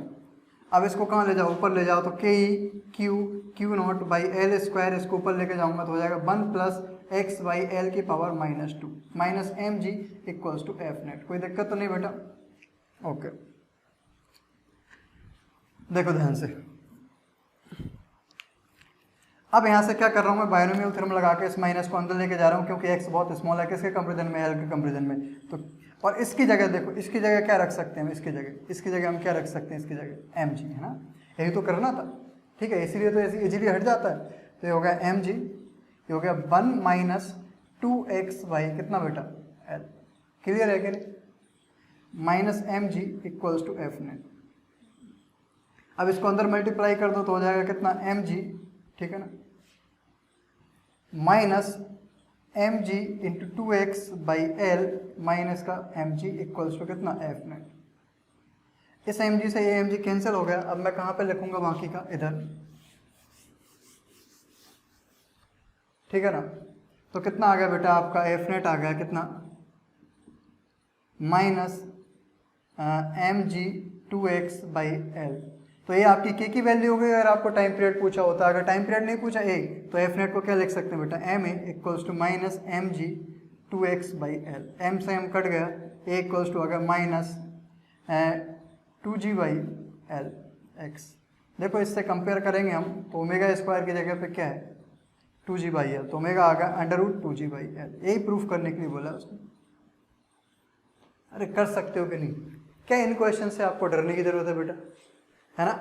अब इसको कहाँ ले जाओ, ऊपर ले जाओ, तो K E Q not by L square, इसको ऊपर लेके जाऊंगा तो हो जाएगा 1 प्लस एक्स बाई एल की power -2 minus M G equals to F net. कोई दिक्कत तो नहीं बेटा? ओके, देखो ध्यान से। अब यहाँ से क्या कर रहा हूँ मैं, बायनोमियल थ्योरम लगा के इस माइनस को अंदर लेके जा रहा हूँ, क्योंकि एक्स बहुत स्मॉल है, किसके कंपेरिजन में, एल के कंपेरिजन में। तो और इसकी जगह देखो, इसकी जगह क्या रख सकते हैं हम, इसकी जगह हम क्या रख सकते हैं, इसकी जगह एम जी, है ना, यही तो करना था, ठीक है, इसीलिए तो इजीली हट जाता है। तो ये हो गया एम जी, ये हो गया 1 माइनस 2x वाई कितना बेटा एल। क्लियर है कि नहीं? Minus M G equals to F net. अब इसको अंदर मल्टीप्लाई कर दो तो हो जाएगा कितना एम जी, ठीक है ना, minus M G into 2x by L minus का एम जी इक्वल्स टू कितना एफ नेट। इस एम जी से ये एम जी कैंसिल हो गया। अब मैं कहाँ पे लिखूंगा बाकी का, इधर, ठीक है ना। तो कितना आ गया बेटा आपका एफ नेट आ गया कितना, minus M G 2x by L. तो ये आपकी के की वैल्यू हो गई अगर आपको टाइम पीरियड पूछा होता। अगर टाइम पीरियड नहीं पूछा ए, तो एफ नेट को क्या लिख सकते हैं बेटा, M A equals to minus M G 2x by L. M से एम कट गया, ए इक्वल्स टू आ गया minus 2g by L x. देखो इससे कंपेयर करेंगे हम तो ओमेगा स्क्वायर की जगह पे क्या है 2g बाई एल, तो ओमेगा आ गया √2g बाई एल। यही प्रूफ करने के लिए बोला उसने। अरे कर सकते हो कि नहीं? क्या इन क्वेश्चन से आपको डरने की जरूरत है बेटा, है ना?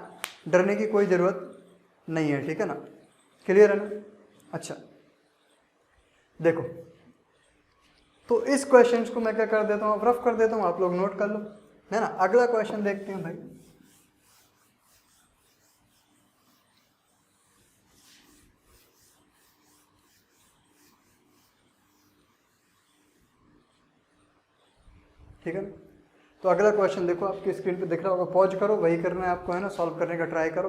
डरने की कोई ज़रूरत नहीं है, ठीक है ना, क्लियर है ना। अच्छा देखो, तो इस क्वेश्चन को मैं क्या कर देता हूँ, रफ कर देता हूँ, आप लोग नोट कर लो, है ना। अगला क्वेश्चन देखते हैं भाई। ठीक है ना, तो अगला क्वेश्चन देखो, आपकी स्क्रीन पे दिख रहा होगा, पॉज करो, वही करना है आपको, है ना, सॉल्व करने का ट्राई करो।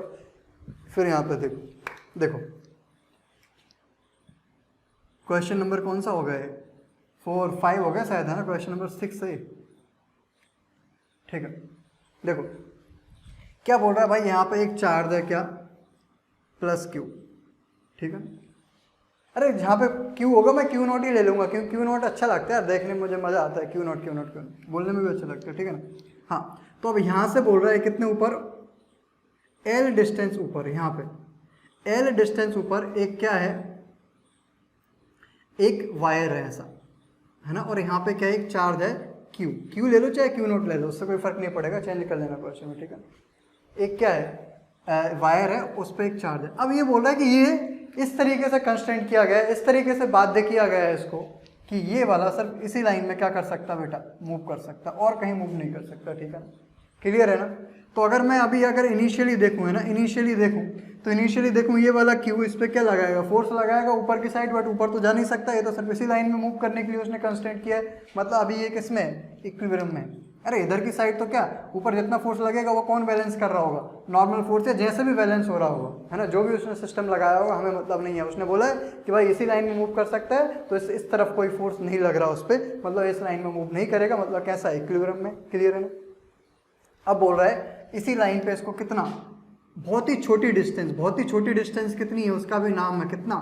फिर यहाँ पे देखो क्वेश्चन नंबर कौन सा हो गया, 4 5 हो गया शायद, है ना, क्वेश्चन नंबर 6 सही, ठीक है। देखो क्या बोल रहा है भाई, यहाँ पे एक चार्ज है क्या, प्लस क्यू, ठीक है। अरे जहाँ पे क्यू होगा मैं क्यू नॉट ही ले लूंगा, क्योंकि क्यू नॉट अच्छा लगता है देखने में, मुझे मज़ा आता है क्यू नॉट बोलने में भी अच्छा लगता है, ठीक है ना। हाँ, तो अब यहाँ से बोल रहा है कितने ऊपर, एल डिस्टेंस ऊपर, यहाँ पे एल डिस्टेंस ऊपर एक क्या है, एक वायर है ऐसा, है ना, और यहाँ पे क्या है, एक चार्ज है क्यू ले लो चाहे क्यू नॉट ले लो, उससे कोई फर्क नहीं पड़ेगा, चेंज कर लेना क्वेश्चन में, ठीक है। एक क्या है वायर है, उस पर एक चार्ज है। अब ये बोल रहा है कि ये इस तरीके से कंस्ट्रेंट किया गया है, इस तरीके से बाध्य किया गया है इसको, कि ये वाला सिर्फ इसी लाइन में क्या कर सकता बेटा, मूव कर सकता, और कहीं मूव नहीं कर सकता, ठीक है ना, क्लियर है ना। तो अगर मैं अभी अगर इनिशियली देखूँ, है ना, इनिशियली देखूँ ये वाला क्यू, इस पर क्या लगाएगा, फोर्स लगाएगा ऊपर की साइड, बट ऊपर तो जा नहीं सकता, ये तो सिर्फ इसी लाइन में मूव करने के लिए उसने कंस्ट्रेंट किया है। मतलब अभी ये किसमें, इक्विलिब्रियम में। अरे इधर की साइड तो क्या, ऊपर जितना फोर्स लगेगा वो कौन बैलेंस कर रहा होगा, नॉर्मल फोर्स से जैसे भी बैलेंस हो रहा होगा, है ना, जो भी उसने सिस्टम लगाया होगा, हमें मतलब नहीं है। उसने बोला है कि भाई इसी लाइन में मूव कर सकता है, तो इस तरफ कोई फोर्स नहीं लग रहा उस पर, मतलब इस लाइन में मूव नहीं करेगा, मतलब कैसा है, इक्विलिब्रियम में, क्लियर है ना। अब बोल रहा है इसी लाइन पे इसको कितना, बहुत ही छोटी डिस्टेंस कितनी है, उसका भी नाम है कितना,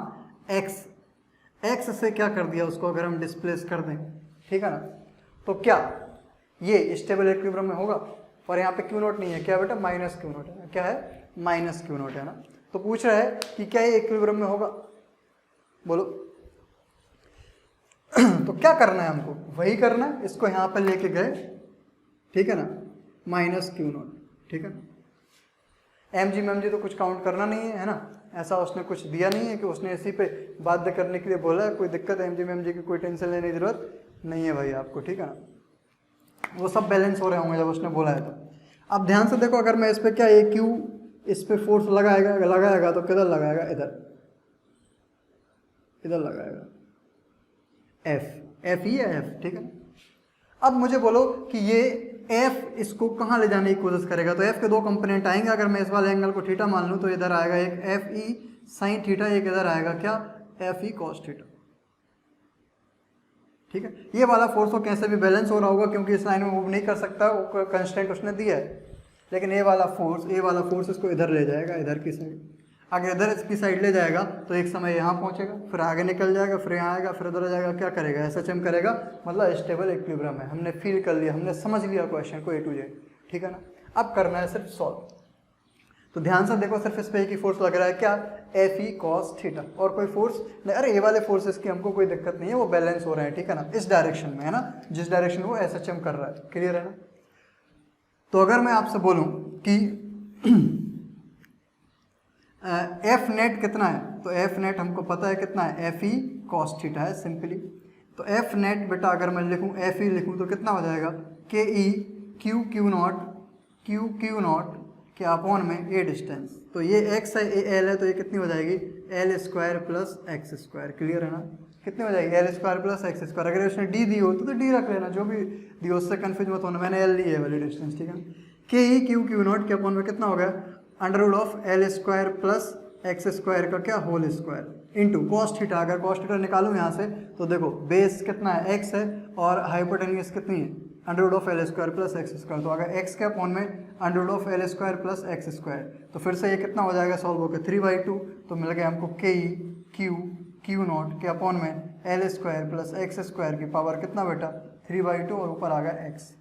एक्स से क्या कर दिया उसको, अगर हम डिस्प्लेस कर दें, ठीक है ना, तो क्या ये स्टेबल इक्विलिब्रियम में होगा। और यहाँ पे क्यू नॉट नहीं है, क्या बेटा, माइनस क्यू नॉट है, क्या है, माइनस क्यू नॉट है ना। तो पूछ रहा है कि क्या ये इक्विलिब्रियम में होगा, बोलो। तो क्या करना है हमको, वही करना है, इसको यहाँ पे लेके गए, ठीक है ना, माइनस क्यू नॉट, ठीक है। एम जी तो कुछ काउंट करना नहीं है ना, ऐसा उसने कुछ दिया नहीं है कि उसने इसी पे बाध्य करने के लिए बोला है। कोई दिक्कत एम जी की कोई टेंशन लेने की जरूरत नहीं है भाई आपको, ठीक है ना, वो सब बैलेंस हो रहे होंगे जब उसने बोला है तो। अब ध्यान से देखो, अगर मैं इस पर क्या ए क्यू इस पर फोर्स लगाएगा तो किधर लगाएगा, इधर लगाएगा, एफ ही है, एफ, ठीक है। अब मुझे बोलो कि ये एफ इसको कहाँ ले जाने की कोशिश करेगा, तो एफ के दो कंपोनेंट आएंगे। अगर मैं इस वाले एंगल को थीटा मान लूँ तो इधर आएगा एक एफ ई साइन थीटा, एक इधर आएगा क्या एफ ई कॉस थीटा। ठीक है, ये वाला फोर्स तो कैसे भी बैलेंस हो रहा होगा क्योंकि इस लाइन में मूव नहीं कर सकता, वो कंस्टेंट उसने दिया है। लेकिन ये वाला फोर्स इसको इधर ले जाएगा, इधर की साइड। अगर इधर इसकी साइड ले जाएगा तो एक समय यहाँ पहुँचेगा, फिर आगे निकल जाएगा, फिर यहाँ आएगा, फिर उधर जाएगा, क्या करेगा एसएचएम करेगा, मतलब स्टेबल इक्विलिब्रियम है। हमने फील कर लिया, हमने समझ लिया क्वेश्चन को ए टू जेड। ठीक है ना, अब करना है सिर्फ सॉल्व। तो ध्यान से देखो, सिर्फ इस पे एक ही फोर्स लग रहा है, क्या एफ ई कॉस थीटा, और कोई फोर्स नहीं। अरे ये वाले फोर्सेस की हमको कोई दिक्कत नहीं है, वो बैलेंस हो रहे हैं। ठीक है ना, इस डायरेक्शन में है ना, जिस डायरेक्शन वो एसएचएम कर रहा है। क्लियर है ना। तो अगर मैं आपसे बोलूं कि एफ नेट कितना है, तो एफ नेट हमको पता है कितना है, एफ ई कॉस थीटा है सिंपली। तो एफ नेट बेटा अगर मैं लिखूं एफ ई लिखूं तो कितना हो जाएगा, के ई क्यू क्यू नॉट के अपॉन में ए डिस्टेंस। तो ये एक्स है, ए एल है, तो ये कितनी हो जाएगी L square plus X square. Clear है ना, कितनी हो जाएगी L square plus X square. अगर उसने डी दी हो तो डी रख लेना, जो भी दी हो उससे कन्फ्यूज मत होना, मैंने एल ली है वाली डिस्टेंस। ठीक है, के ई क्यू नॉट के अपॉन में कितना हो गया under root of L square plus X square का क्या whole square into cos theta. अगर कॉस थीटा निकालूं यहाँ से तो देखो बेस कितना है एक्स है और हाइपोटेन्यूज कितनी है under root of L square plus X square. तो अगर एक्स के अपॉन में under root of L square plus X square, तो फिर से ये कितना हो जाएगा सॉल्व होकर 3/2। तो मिल गया हमको के ई क्यू नॉट के अपॉन में L square plus X square की पावर कितना बेटा 3/2 और ऊपर आ गया एक्स।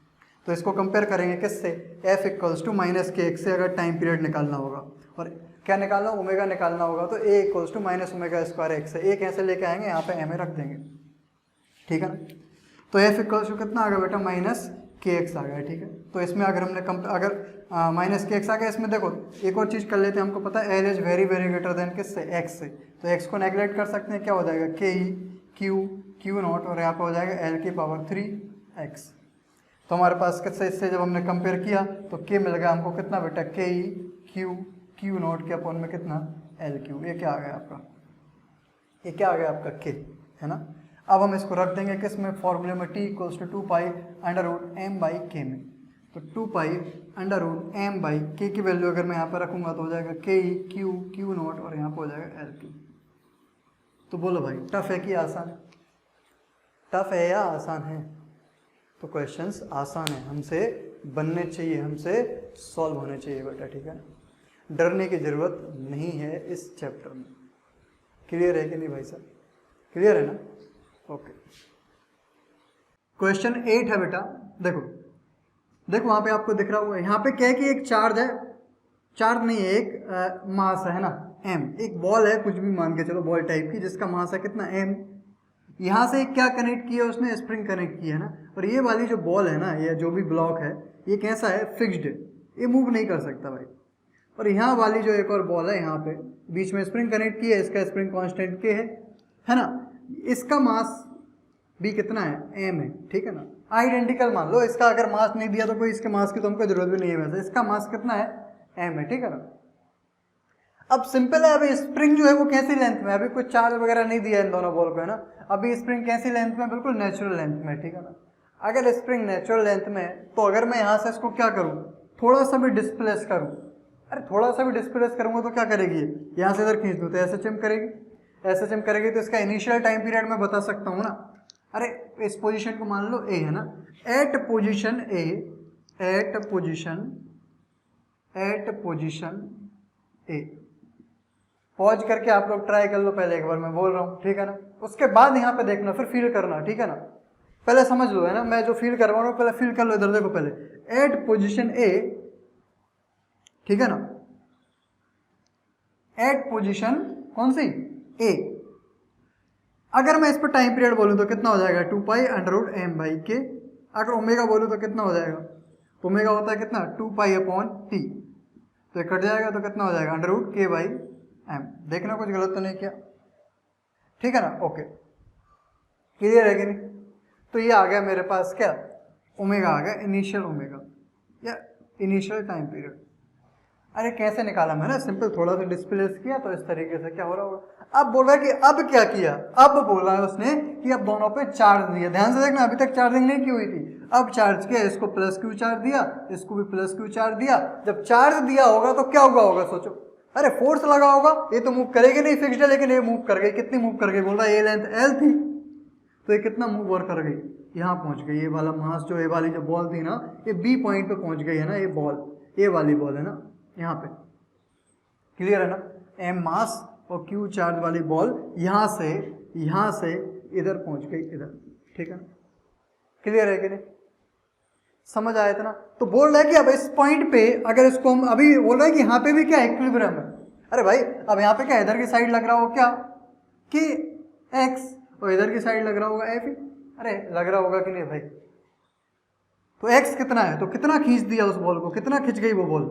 तो इसको कंपेयर करेंगे किससे, F equals to minus K X से अगर टाइम पीरियड निकालना होगा। और क्या निकालना, ओमेगा निकालना होगा, तो A equals to minus omega square X है। ए कैसे लेके आएंगे, यहाँ पे एम ए रख देंगे। ठीक है ना, तो एफ इक्वल्स टू कितना आ गया बेटा माइनस के एक्स आ गया। ठीक है, तो इसमें अगर हमने अगर माइनस के एक्स आ गया, इसमें देखो एक और चीज़ कर लेते हैं। हमको पता है L is very very greater then किससे, एक्स से। तो एक्स को नेगलेक्ट कर सकते हैं, क्या हो जाएगा के ई क्यू नॉट और यहाँ पर हो जाएगा एल की पावर 3x। तो हमारे पास किससे, इससे जब हमने कंपेयर किया तो के मिल गया हमको कितना बेटा के ई क्यू नॉट के अपॉन में कितना एल क्यू। ये क्या आ गया आपका, ये क्या आ गया आपका के, है ना। अब हम इसको रख देंगे किस में, फॉर्मूले में T equals to 2 under root M by K में। तो 2 अंडर रूट एम बाई के की वैल्यू अगर मैं यहाँ पर रखूँगा तो हो जाएगा के ई क्यू नॉट और यहाँ पर हो जाएगा एल क्यू। तो बोलो भाई टफ है कि आसान है, टफ है या आसान है। तो क्वेश्चंस आसान है, हमसे बनने चाहिए, हमसे सॉल्व होने चाहिए बेटा। ठीक है, डरने की ज़रूरत नहीं है इस चैप्टर में। क्लियर है कि नहीं भाई साहब, क्लियर है ना। ओके, क्वेश्चन 8 है बेटा। देखो वहाँ पे आपको दिख रहा होगा, यहाँ पे क्या है कि एक चार्ज है, चार्ज नहीं है, एक मास है ना m, एक बॉल है, कुछ भी मान के चलो बॉल टाइप की, जिसका मास है कितना m। यहाँ से क्या कनेक्ट किया उसने, स्प्रिंग कनेक्ट किया है ना। और ये वाली जो बॉल है ना, ये जो भी ब्लॉक है, ये कैसा है, फिक्स्ड है, ये मूव नहीं कर सकता भाई। और यहाँ वाली जो एक और बॉल है, यहाँ पे बीच में स्प्रिंग कनेक्ट किया है, इसका स्प्रिंग कांस्टेंट के है ना। इसका मास भी कितना है, m है। ठीक है ना, आइडेंटिकल मान लो, इसका अगर मास नहीं दिया तो कोई इसके मास की तो हमको जरूरत भी नहीं है, वैसे इसका मास कितना है, m है। ठीक है ना। अब सिंपल है, अभी स्प्रिंग जो है वो कैसी लेंथ में, अभी कुछ चार्ज वगैरह नहीं दिया इन दोनों बॉल को, है ना। अभी स्प्रिंग कैसी लेंथ में, बिल्कुल नेचुरल लेंथ में। ठीक है ना, अगर स्प्रिंग नेचुरल लेंथ में, तो अगर मैं यहाँ से इसको क्या करूँ, थोड़ा सा भी डिस्प्लेस करूँ, अरे थोड़ा सा भी डिस्प्लेस करूँगा तो क्या करेगी, यहाँ से इधर खींच दूँ तो एसएचएम करेगी, एसएचएम करेगी। तो इसका इनिशियल टाइम पीरियड मैं बता सकता हूँ ना। अरे इस पोजीशन को मान लो ए है ना, eight position A, eight position A. Pause करके आप लोग ट्राई कर लो पहले एक बार, मैं बोल रहा हूँ। ठीक है ना, उसके बाद यहाँ पे देखना, फिर फील करना। ठीक है ना, पहले समझ लो, है ना, मैं जो फील कर रहा हूँ पहले फील कर लो। इधर देखो पहले, एट पोजीशन ए, ठीक है ना, एट पोजीशन कौन सी, ए। अगर मैं इस पर टाइम पीरियड बोलूँ तो कितना हो जाएगा, 2 अंडर रूट एम बाई के। अगर ओमेगा बोलूँ तो कितना हो जाएगा, ओमेगा होता है कितना 2 अपॉन टी, तो कट जाएगा तो कितना हो जाएगा अंडर रूट के बाई एम। देखना कुछ गलत तो नहीं किया, ठीक है ना। ओके, क्लियर है कि नहीं। तो ये आ गया मेरे पास क्या, ओमेगा आ गया, इनिशियल ओमेगा या इनिशियल टाइम पीरियड। अरे कैसे निकाला मैंने, सिंपल थोड़ा सा डिस्प्लेस किया तो इस तरीके से क्या हो रहा होगा। अब बोल रहा है कि अब क्या किया, अब बोला है उसने कि अब दोनों पे चार्ज दिया। ध्यान से देखना, अभी तक चार्जिंग नहीं की हुई थी, अब चार्ज किया, इसको प्लस क्यू चार्ज दिया, इसको भी प्लस क्यू चार्ज दिया। जब चार्ज दिया होगा तो क्या हुआ होगा सोचो, अरे फोर्स लगा होगा, ये तो मूव करेगी नहीं, फिक्स्ड है, लेकिन ये मूव कर गई। कितनी मूव कर गई, बोल रहा है ये लेंथ एल थी तो ये कितना मूव और कर गई, यहाँ पहुंच गई। ये वाला मास जो, ये वाली जो बॉल थी ना, ये बी पॉइंट पे पहुंच गई है ना, ये बॉल, ये वाली बॉल है ना यहाँ पे, क्लियर है ना। एम मास और क्यू चार्ज वाली बॉल यहाँ से इधर पहुंच गई, इधर, ठीक है ना, क्लियर है कि नहीं, समझ आया था ना। तो बोल रहा है कि अब इस पॉइंट पे अगर इसको हम, अभी बोल रहा है कि यहाँ पे भी क्या इक्विलिब्रियम है। अरे भाई अब यहाँ पे क्या इधर की साइड लग रहा हो क्या कि एक्स, और इधर की साइड लग रहा होगा एफ, अरे लग रहा होगा कि नहीं भाई। तो एक्स कितना है, तो कितना खींच दिया उस बॉल को, कितना खिंच गई वो बॉल,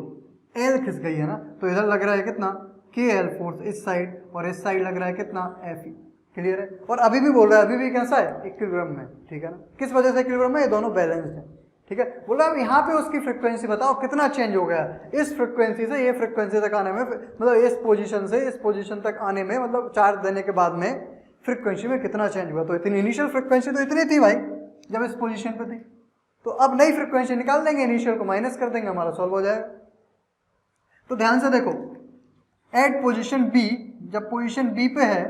एल खिंच गई है ना। तो इधर लग रहा है कितना के एल फोर्स इस साइड, और इस साइड लग रहा है कितना एफ ई, क्लियर है। और अभी भी बोल रहा है, अभी भी कैसा है, इक्विलिब्रियम में, ठीक है ना। किस वजह से इक्विलिब्रियम में, ये दोनों बैलेंस्ड है, ठीक है। बोल रहा है यहाँ पे उसकी फ्रिक्वेंसी बताओ कितना चेंज हो गया, इस फ्रिक्वेंसी से ये फ्रिक्वेंसी तक आने में, मतलब इस पोजीशन से इस पोजीशन तक आने में, मतलब चार्ज देने के बाद में फ्रिक्वेंसी में कितना चेंज हुआ। तो इतनी इनिशियल फ्रिक्वेंसी तो इतनी थी भाई जब इस पोजीशन पे थी, तो अब नई फ्रिक्वेंसी निकाल देंगे, इनिशियल को माइनस कर देंगे, हमारा सॉल्व हो जाएगा। तो ध्यान से देखो, एट पोजीशन बी, जब पोजीशन बी पे है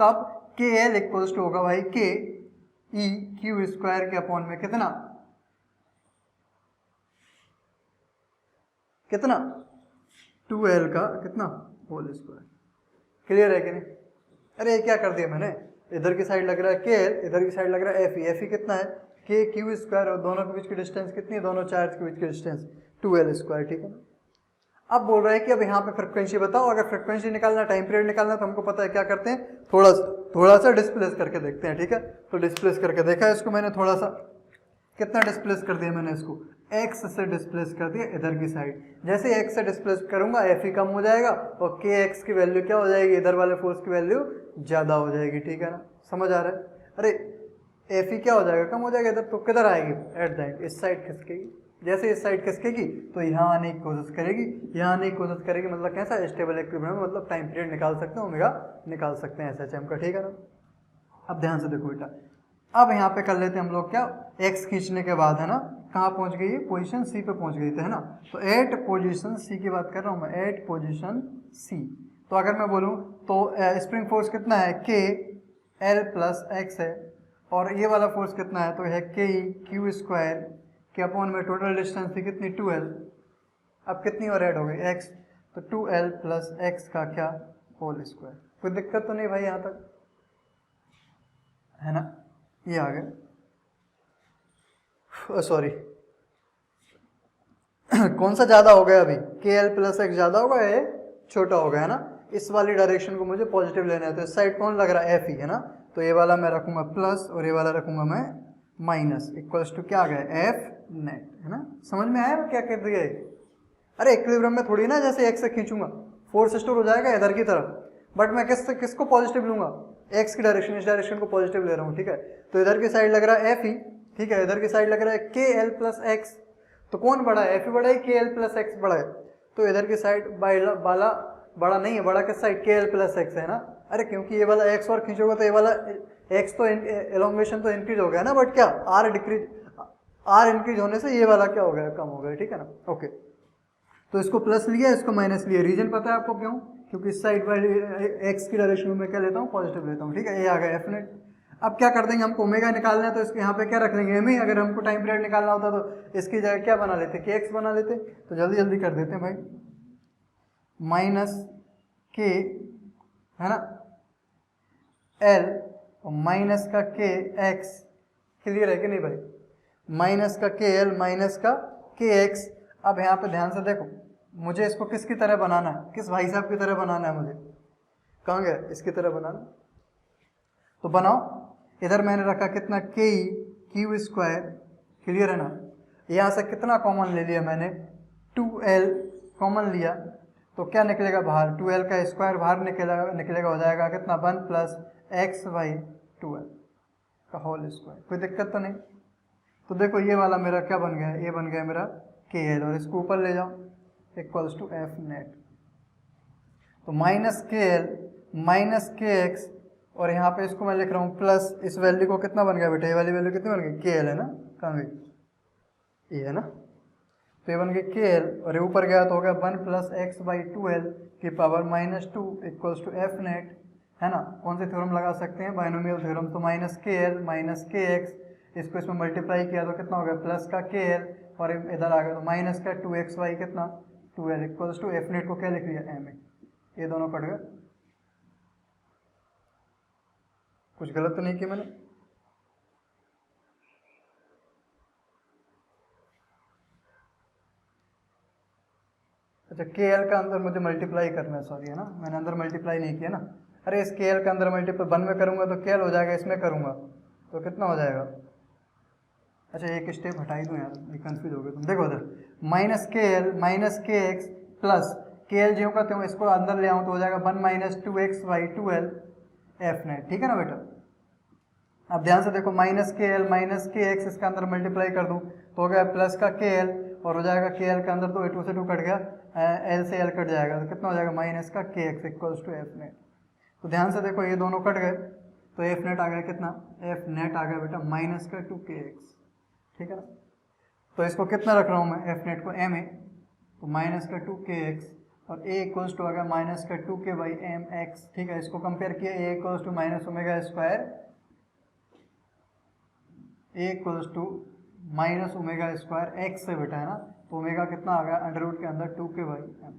तब के एल इक्वल्स टू होगा भाई के ई क्यू स्क्वायर के अपॉन में कितना, कितना 2l का कितना होल स्क्वायर, क्लियर है कि नहीं। अरे ये क्या कर दिया मैंने, इधर की साइड लग रहा है के एल, इधर की साइड लग रहा है एफ ई, एफ ई कितना है के क्यू स्क्वायर, और दोनों के बीच की डिस्टेंस कितनी है, दोनों चार्ज के बीच की डिस्टेंस 2l स्क्वायर, ठीक है ना। अब बोल रहा है कि अब यहाँ पे फ्रिक्वेंसी बताओ, अगर फ्रिक्वेंसी निकालना, टाइम पीरियड निकालना, तो हमको पता है क्या करते हैं, थोड़ा सा डिस्प्लेस करके देखते हैं, ठीक है। तो डिस्प्लेस करके देखा इसको मैंने, थोड़ा सा कितना डिस्प्लेस कर दिया मैंने इसको, x से डिस्प्लेस कर दिया इधर की साइड। जैसे x से डिस्प्लेस करूंगा एफ ई कम हो जाएगा, और के एक्स की वैल्यू क्या हो जाएगी, इधर वाले फोर्स की वैल्यू ज़्यादा हो जाएगी, ठीक है ना, समझ आ रहा है। अरे एफ ई क्या हो जाएगा, कम हो जाएगा इधर, तो किधर आएगी, एट द एंड इस साइड खिसकेगी। जैसे इस साइड खिसकेगी तो यहाँ आने की कोशिश करेगी, यहाँ आने की कोशिश करेगी, मतलब कैसा स्टेबल इक्विलिब्रियम, मतलब टाइम पीरियड निकाल सकते हैं, ओमेगा निकाल सकते हैं SHM का, ठीक है ना। अब ध्यान से देखो बेटा, अब यहाँ पे कर लेते हैं हम लोग क्या, x खींचने के बाद है ना, कहाँ पहुँच गई है, पोजीशन C पे पहुँच गई थी, है ना। तो एट पोजीशन C की बात कर रहा हूँ मैं, एट पोजीशन C। तो अगर मैं बोलूँ तो स्प्रिंग फोर्स कितना है, के एल प्लस एक्स है, और ये वाला फोर्स कितना है, तो है के ई क्यू स्क्वायर के अपॉन में टोटल डिस्टेंस थी कितनी 2l, अब कितनी और ऐड हो गई x, तो 2l प्लस एक्स का क्या होल स्क्वायर। कोई दिक्कत तो नहीं भाई यहाँ तक, है ना, ये आ गया, सॉरी कौन सा ज़्यादा हो गया अभी, के एल प्लस एक्स ज़्यादा होगा, ये छोटा हो गया, है ना। इस वाली डायरेक्शन को मुझे पॉजिटिव लेना है, तो इस साइड कौन लग रहा है, एफ ही, है ना। तो ये वाला मैं रखूँगा प्लस, और ये वाला रखूँगा मैं माइनस, इक्वल्स टू क्या आ गया, एफ नेट, है ना। समझ में आया क्या कर दिया है। अरे इक्विलिब्रियम में थोड़ी ना जैसे एक्स से खींचूंगा फोर्स स्टोर हो जाएगा इधर की तरफ, बट मैं किसको पॉजिटिव लूंगा, एक्स की डायरेक्शन, इस डायरेक्शन को पॉजिटिव ले रहा हूँ, ठीक है। तो इधर की साइड लग रहा है एफ ही, ठीक है, इधर की साइड लग रहा है के एल प्लस एक्स, तो कौन बड़ा है, एफ ही बड़ा है, के एल प्लस एक्स बड़ा है। तो इधर की साइड वाला बड़ा नहीं है, बड़ा किस साइड, के एल प्लस एक्स है ना। अरे क्योंकि ये वाला एक्स और खींचोगे तो ये वाला एक्स तो एलोंगेशन तो इंक्रीज हो गया ना, बट क्या आर डिक्रीज, आर इंक्रीज होने से ये वाला क्या हो गया, कम हो गया, ठीक है ना। ओके, तो इसको प्लस लिया, इसको माइनस लिया, रीजन पता है आपको क्यों, क्योंकि इस साइड वाली एक्स की डायरेक्शन में क्या लेता हूँ, पॉजिटिव लेता हूँ, ठीक है। ये आ गया एफ नेट। अब क्या कर देंगे, हमको ओमेगा निकालना है, तो इसके यहाँ पे क्या रख देंगे एम ही। अगर हमको टाइम पीरियड निकालना होता तो इसकी जगह क्या बना लेते, के एक्स बना लेते। तो जल्दी जल्दी कर देते हैं भाई, माइनस के, है ना, एल और माइनस का के एक्स, क्लियर है कि नहीं भाई, माइनस का के एल माइनस का के एक्स। अब यहाँ पे ध्यान से देखो, मुझे इसको किसकी तरह बनाना है, किस भाई साहब की तरह बनाना है मुझे, कहाँ गया, इसकी तरह बनाना। तो बनाओ, इधर मैंने रखा कितना, के ई क्यू स्क्वायर, क्लियर है ना। यहाँ से कितना कॉमन ले लिया मैंने, 2l कॉमन लिया, तो क्या निकलेगा बाहर, 2l का स्क्वायर बाहर निकलेगा, हो जाएगा कितना, 1 प्लस एक्स बाई 2l का होल स्क्वायर। कोई दिक्कत तो नहीं। तो देखो ये वाला मेरा क्या बन गया है, ये बन गया मेरा के एल, और इसको ऊपर ले जाओ, इक्वल्स टू एफ नेट। तो minus K L minus K x, और यहाँ पे इसको मैं लिख रहा हूँ प्लस, इस वैल्यू को कितना बन गया बेटा, ये वाली वैल्यू कितनी बन गई, के एल है ना, कहाँ गई, ये है ना, तो ये बन गई के एल, और ये ऊपर गया तो हो गया 1 प्लस एक्स बाई 2l की power -2 equals to F net, है ना। कौन से थ्योरम लगा सकते हैं, बाइनोमियल थ्योरम। तो minus K L minus K X, इसको इसमें मल्टीप्लाई किया तो कितना हो गया, प्लस का के एल, और इधर आ गया तो माइनस का 2xy कितना 2l equals to F net को क्या लिख लिया, एम ए। ये दोनों कट गए, कुछ गलत तो नहीं किया मैंने। अच्छा, के एल का अंदर मुझे मल्टीप्लाई करना है, सॉरी, है ना, मैंने अंदर मल्टीप्लाई नहीं किया ना। अरे इस के एल का अंदर मल्टीप्लाई 1 में करूंगा तो के एल हो जाएगा, इसमें करूंगा तो कितना हो जाएगा। अच्छा एक स्टेप हटा ही दूँ यार, ये कंफ्यूज हो गए तुम। देखो उधर minus K L minus K x plus के एल जो करते हो इसको अंदर ले आऊँ तो हो जाएगा 1 minus 2x by 2l F net, ठीक है ना बेटा। अब ध्यान से देखो, minus K L minus K x, इसका अंदर मल्टीप्लाई कर दूँ तो हो गया प्लस का के एल, और हो जाएगा के एल का अंदर तो 2 से 2 कट गया, एल से एल कट जाएगा तो कितना हो जाएगा, माइनस का K X equals to F net. तो ध्यान से देखो ये दोनों कट गए तो एफ नेट आ गया कितना, एफ नेट आ गया बेटा माइनस का 2kx, ठीक है ना। तो इसको कितना रख रहा हूँ मैं, एफ नेट को एम ए, तो माइनस का 2kx, और ए इक्वल्स टू आ गया माइनस का 2k बाई एम एक्स, ठीक है। इसको कंपेयर किया, A equals to minus omega square, A equals to minus omega square X से बेटा, है ना। तो ओमेगा कितना आ गया, अंडर रूट के अंदर 2k बाई एम,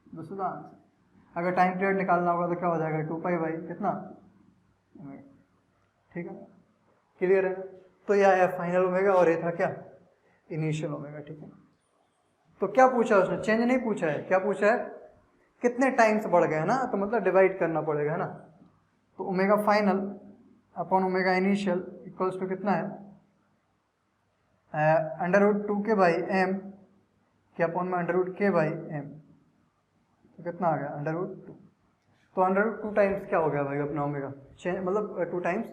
बस इतना आंसर। अगर टाइम पीरियड निकालना होगा तो क्या हो जाएगा, 2 पाई बाई कितना ओमेगा, ठीक है, क्लियर है। तो यह आया फाइनल ओमेगा, और ये था क्या, इनिशियल ओमेगा, ठीक है। तो क्या पूछा उसने, चेंज नहीं पूछा है, क्या पूछा है, कितने टाइम्स बढ़ गए, है ना, तो मतलब डिवाइड करना पड़ेगा, है ना। तो omega final upon omega initial equals to कितना है, under root 2k by M के अपॉन में under root k by M, तो कितना आ गया, अंडर रूट 2। तो अंडर रूट 2 टाइम्स क्या हो गया भाई अपना ओमेगा, चेंज मतलब 2 टाइम्स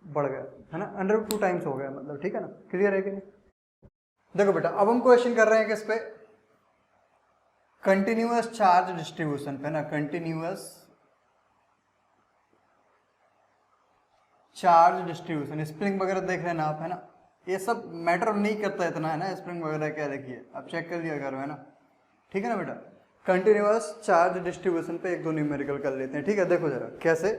बढ़ गया, है ना, अंडर रूट 2 टाइम्स हो गया मतलब, ठीक है ना, क्लियर है कि नहीं। देखो बेटा अब हम क्वेश्चन कर रहे हैं किस पे, कंटिन्यूअस चार्ज डिस्ट्रीब्यूशन पे ना, कंटिन्यूअस चार्ज डिस्ट्रीब्यूशन, स्प्रिंग वगैरह देख लेना आप, है ना, ये सब मैटर नहीं करता इतना, है ना, स्प्रिंग वगैरह क्या देखिए आप चेक कर लिया करो, है ना, ठीक है ना बेटा। कंटिन्यूअस चार्ज डिस्ट्रीब्यूशन पे 1-2 न्यूमेरिकल कर लेते हैं, ठीक है। देखो जरा कैसे,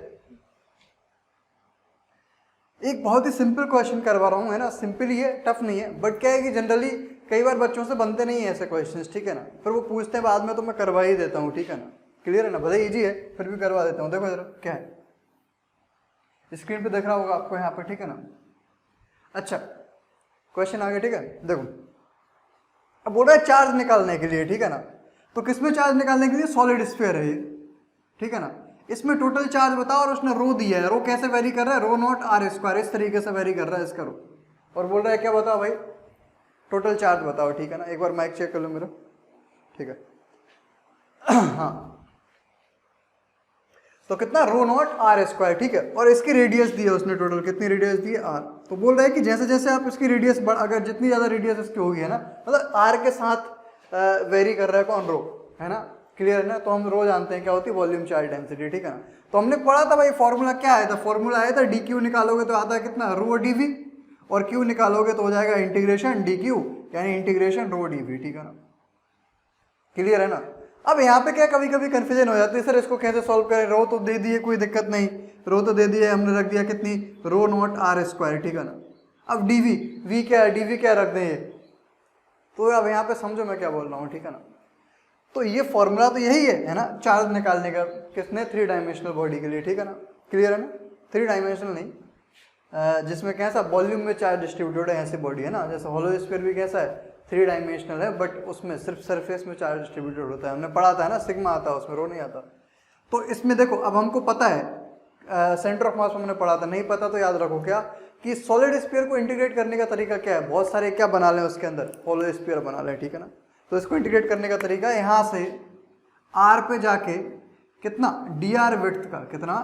एक बहुत ही सिंपल क्वेश्चन करवा रहा हूँ, है ना, सिंपल ही है, टफ नहीं है, बट क्या है कि जनरली कई बार बच्चों से बनते नहीं है ऐसे क्वेश्चंस, ठीक है ना, फिर वो पूछते हैं बाद में तो मैं करवा ही देता हूँ, ठीक है ना, क्लियर है ना, भले इजी है फिर भी करवा देता हूँ। देखो जरा क्या है, स्क्रीन पे देख रहा होगा आपको यहाँ पे, ठीक है ना। अच्छा क्वेश्चन आगे, ठीक है, देखो अब बोल रहा है चार्ज निकालने के लिए, ठीक है ना, तो किसमें चार्ज निकालने के लिए, सॉलिड स्फीयर है ये, ठीक है ना। इसमें टोटल चार्ज बताओ, और उसने रो दिया है, रो कैसे वेरी कर रहा है, रो नॉट आर स्क्वायर, इस तरीके से वेरी कर रहा है इसका रो, और बोल रहा है क्या बताओ भाई, टोटल चार्ज बताओ, ठीक है ना। एक बार माइक चेक कर लो मेरा, ठीक है हाँ, तो कितना, रो नॉट आर स्क्वायर, ठीक है, और इसकी रेडियस दी है उसने, टोटल कितनी रेडियस दी है, आर। तो बोल रहा है कि जैसे जैसे आप इसकी रेडियस अगर जितनी ज्यादा रेडियस इसकी होगी, है ना, मतलब आर के साथ वेरी कर रहा है कौन, रो, है ना, क्लियर है ना। तो हम रो जानते हैं क्या होती है, वॉल्यूम चार्ज डेंसिटी, ठीक है ना। तो हमने पढ़ा था भाई फॉर्मूला क्या आया था, फॉर्मूला आया था डी क्यू निकालोगे तो आता है कितना, रो डी वी, और क्यू निकालोगे तो हो जाएगा इंटीग्रेशन डी क्यू, यानी इंटीग्रेशन रो डी वी, ठीक है ना, क्लियर है ना। अब यहाँ पे क्या कभी कभी कंफ्यूजन हो जाती है, सर इसको कैसे सॉल्व करें, रो तो दे दिए कोई दिक्कत नहीं, रो तो दे दिए, हमने रख दिया कितनी, रो नॉट आर स्क्वायर, ठीक है ना। अब डीवी, वी क्या है, डीवी क्या रख दें ये, तो अब यहाँ पे समझो मैं क्या बोल रहा हूँ, ठीक है ना। तो ये फॉर्मूला तो यही है ना, चार्ज निकालने का, किसने, 3 डायमेंशनल बॉडी के लिए, ठीक है ना, क्लियर है ना। 3 डायमेंशनल नहीं, जिसमें कैसा वॉल्यूम में चार्ज डिस्ट्रीब्यूटेड है ऐसी बॉडी है ना, जैसे होलो स्फीयर भी कैसा है 3 डायमेंशनल है, बट उसमें सिर्फ सरफेस में चार्ज डिस्ट्रीब्यूटेड होता है, हमने पढ़ा था ना, सिग्मा आता है उसमें, रो नहीं आता। तो इसमें देखो अब हमको पता है सेंटर ऑफ मास हमने पढ़ा था, नहीं पता तो याद रखो क्या, कि सॉलिड स्फीयर को इंटीग्रेट करने का तरीका क्या है, बहुत सारे क्या बना लें उसके अंदर, होलो स्फीयर बना लें, ठीक है ना। तो इसको इंटीग्रेट करने का तरीका, यहाँ से आर पे जाके कितना, डी आर विड्थ का, कितना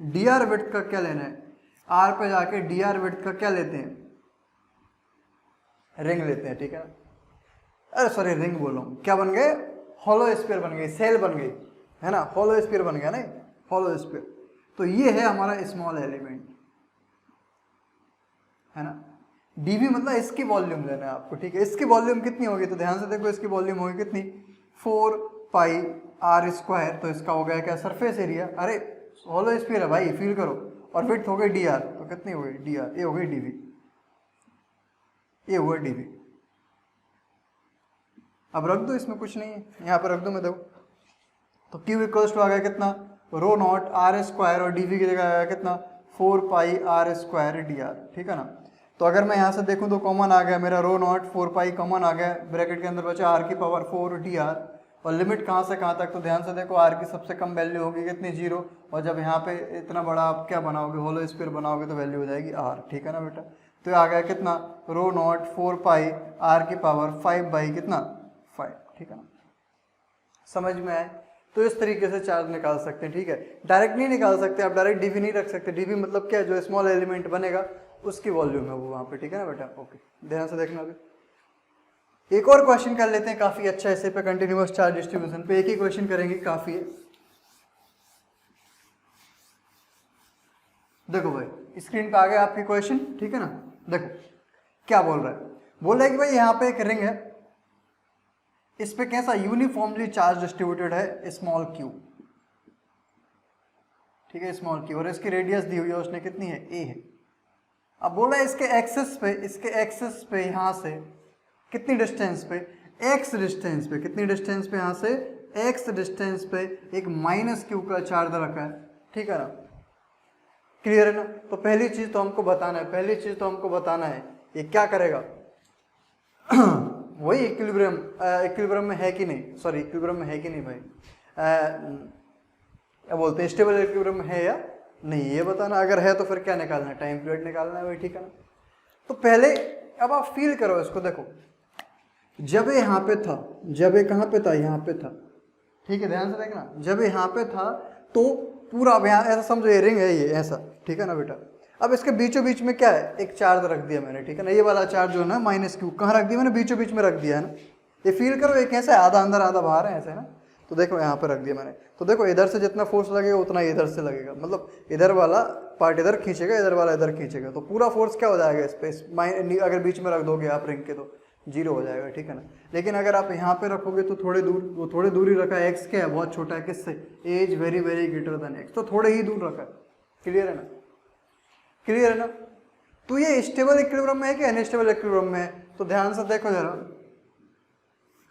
डी आर विड्थ का क्या लेना है, आर पे जाके डी आर विड्थ का क्या लेते हैं, रिंग लेते हैं, ठीक है ना। अरे सॉरी रिंग बोल रहा हूँ, क्या बन गए, हॉलो स्फीयर बन गई, सेल बन गई, है ना, हॉलो स्फीयर बन गया, नहीं हॉलो स्फीयर। तो ये है हमारा स्मॉल एलिमेंट, है ना। डीवी मतलब इसकी वॉल्यूम लेना है आपको, ठीक है। इसकी वॉल्यूम कितनी होगी, तो ध्यान से देखो, इसकी वॉल्यूम होगी कितनी, 4 पाई आर स्क्वायर। तो इसका हो गया क्या, सरफेस एरिया, अरे हॉलो स्फीयर है भाई, फील करो। और विड्थ हो गई डी आर, तो कितनी हो गई डी आर, ये हो गई डीवी, ये हुआ डीवी। अब रख दो, इसमें कुछ नहीं है, यहाँ पर रख दो मैं, देखो तो क्यू इक्वल्स टू आ गया कितना, रो नॉट आर स्क्वायर, और डीवी की जगह आया कितना, 4 पाई आर स्क्वायर डी आर, ठीक है ना। तो अगर मैं यहाँ से देखूँ तो कॉमन आ गया मेरा, रो नॉट 4 पाई कॉमन आ गया, ब्रैकेट के अंदर बचा आर की पावर 4 डी आर, और लिमिट कहाँ से कहाँ तक, तो ध्यान से देखो आर की सबसे कम वैल्यू होगी कितनी, 0, और जब यहाँ पे इतना बड़ा आप क्या बनाओगे, होलो स्फीयर बनाओगे, तो वैल्यू हो जाएगी आर, ठीक है ना बेटा। तो आ गया कितना, रो नॉट 4 पाई आर की पावर 5 बाई कितना 5, ठीक है ना, समझ में आए। तो इस तरीके से चार्ज निकाल सकते हैं, ठीक है। डायरेक्ट नहीं निकाल सकते आप, डायरेक्ट डीवी नहीं रख सकते। डीवी मतलब क्या है, जो स्मॉल एलिमेंट बनेगा उसकी वॉल्यूम है वो वहाँ पे, ठीक है ना बेटा। ओके, ध्यान से देखना। अभी एक और क्वेश्चन कर लेते हैं, काफी अच्छा ऐसे पे कंटिन्यूअस चार्ज डिस्ट्रीब्यूशन पे एक ही क्वेश्चन करेंगे, काफी है। देखो भाई स्क्रीन पे आ गया आपकी क्वेश्चन, ठीक है ना। देखो क्या बोल रहा है, बोल रहा है कि भाई यहाँ पे एक रिंग है, इस पे कैसा यूनिफॉर्मली चार्ज डिस्ट्रीब्यूटेड है स्मॉल क्यू, ठीक है, स्मॉल क्यू, और इसकी रेडियस दी हुई है उसने कितनी है, ए है। अब बोल रहा है इसके एक्सेस पे यहाँ से कितनी डिस्टेंस पे, एक्स डिस्टेंस पे, कितनी डिस्टेंस पे, यहाँ से एक्स डिस्टेंस पे एक माइनस क्यू का चार्ज रखा है, ठीक है ना। क्लियर है ना। तो पहली चीज तो हमको बताना है, ये क्या करेगा वही इक्विलिब्रियम में है कि नहीं, सॉरी इक्विलिब्रियम में है कि नहीं भाई, क्या बोलते हैं, स्टेबल इक्विलिब्रियम में है या नहीं, ये बताना। अगर है तो फिर क्या निकालना है, टाइम पीरियड निकालना है भाई, ठीक है ना। तो पहले अब आप फील करो इसको, देखो जब ये यहाँ पे था, जब ये कहाँ पे था, यहाँ पे था, ठीक है, ध्यान से देखना, जब यहाँ पे था तो पूरा अब यहाँ ऐसा समझो ये रिंग है, ये ऐसा, ठीक है ना बेटा। अब इसके बीचों बीच में क्या है, एक चार्ज रख दिया मैंने, ठीक है ना। ये वाला चार्ज जो है ना माइनस क्यू, कहाँ रख दिया मैंने, बीचों बीच में रख दिया है ना। ये फील करो, एक ऐसा आधा अंदर आधा बाहर है, ऐसे ना। तो देखो यहाँ पे रख दिया मैंने, तो देखो इधर से जितना फोर्स लगेगा उतना इधर से लगेगा, मतलब इधर वाला पार्ट इधर खींचेगा, इधर वाला इधर खींचेगा, तो पूरा फोर्स क्या हो जाएगा इस पे, अगर बीच में रख दोगे आप रिंग के तो 0 हो जाएगा, ठीक है ना। लेकिन अगर आप यहाँ पे रखोगे तो थोड़ी दूर, वो थोड़ी दूर ही रखा है, एक्स क्या है, बहुत छोटा है, किससे, as very very greater than X, तो थोड़े ही दूर रखा है। क्लियर है ना, क्लियर है ना। तो ये स्टेबल इक्विलिब्रियम में है कि अनस्टेबल इक्विलिब्रियम में है, तो ध्यान से देखो जरा,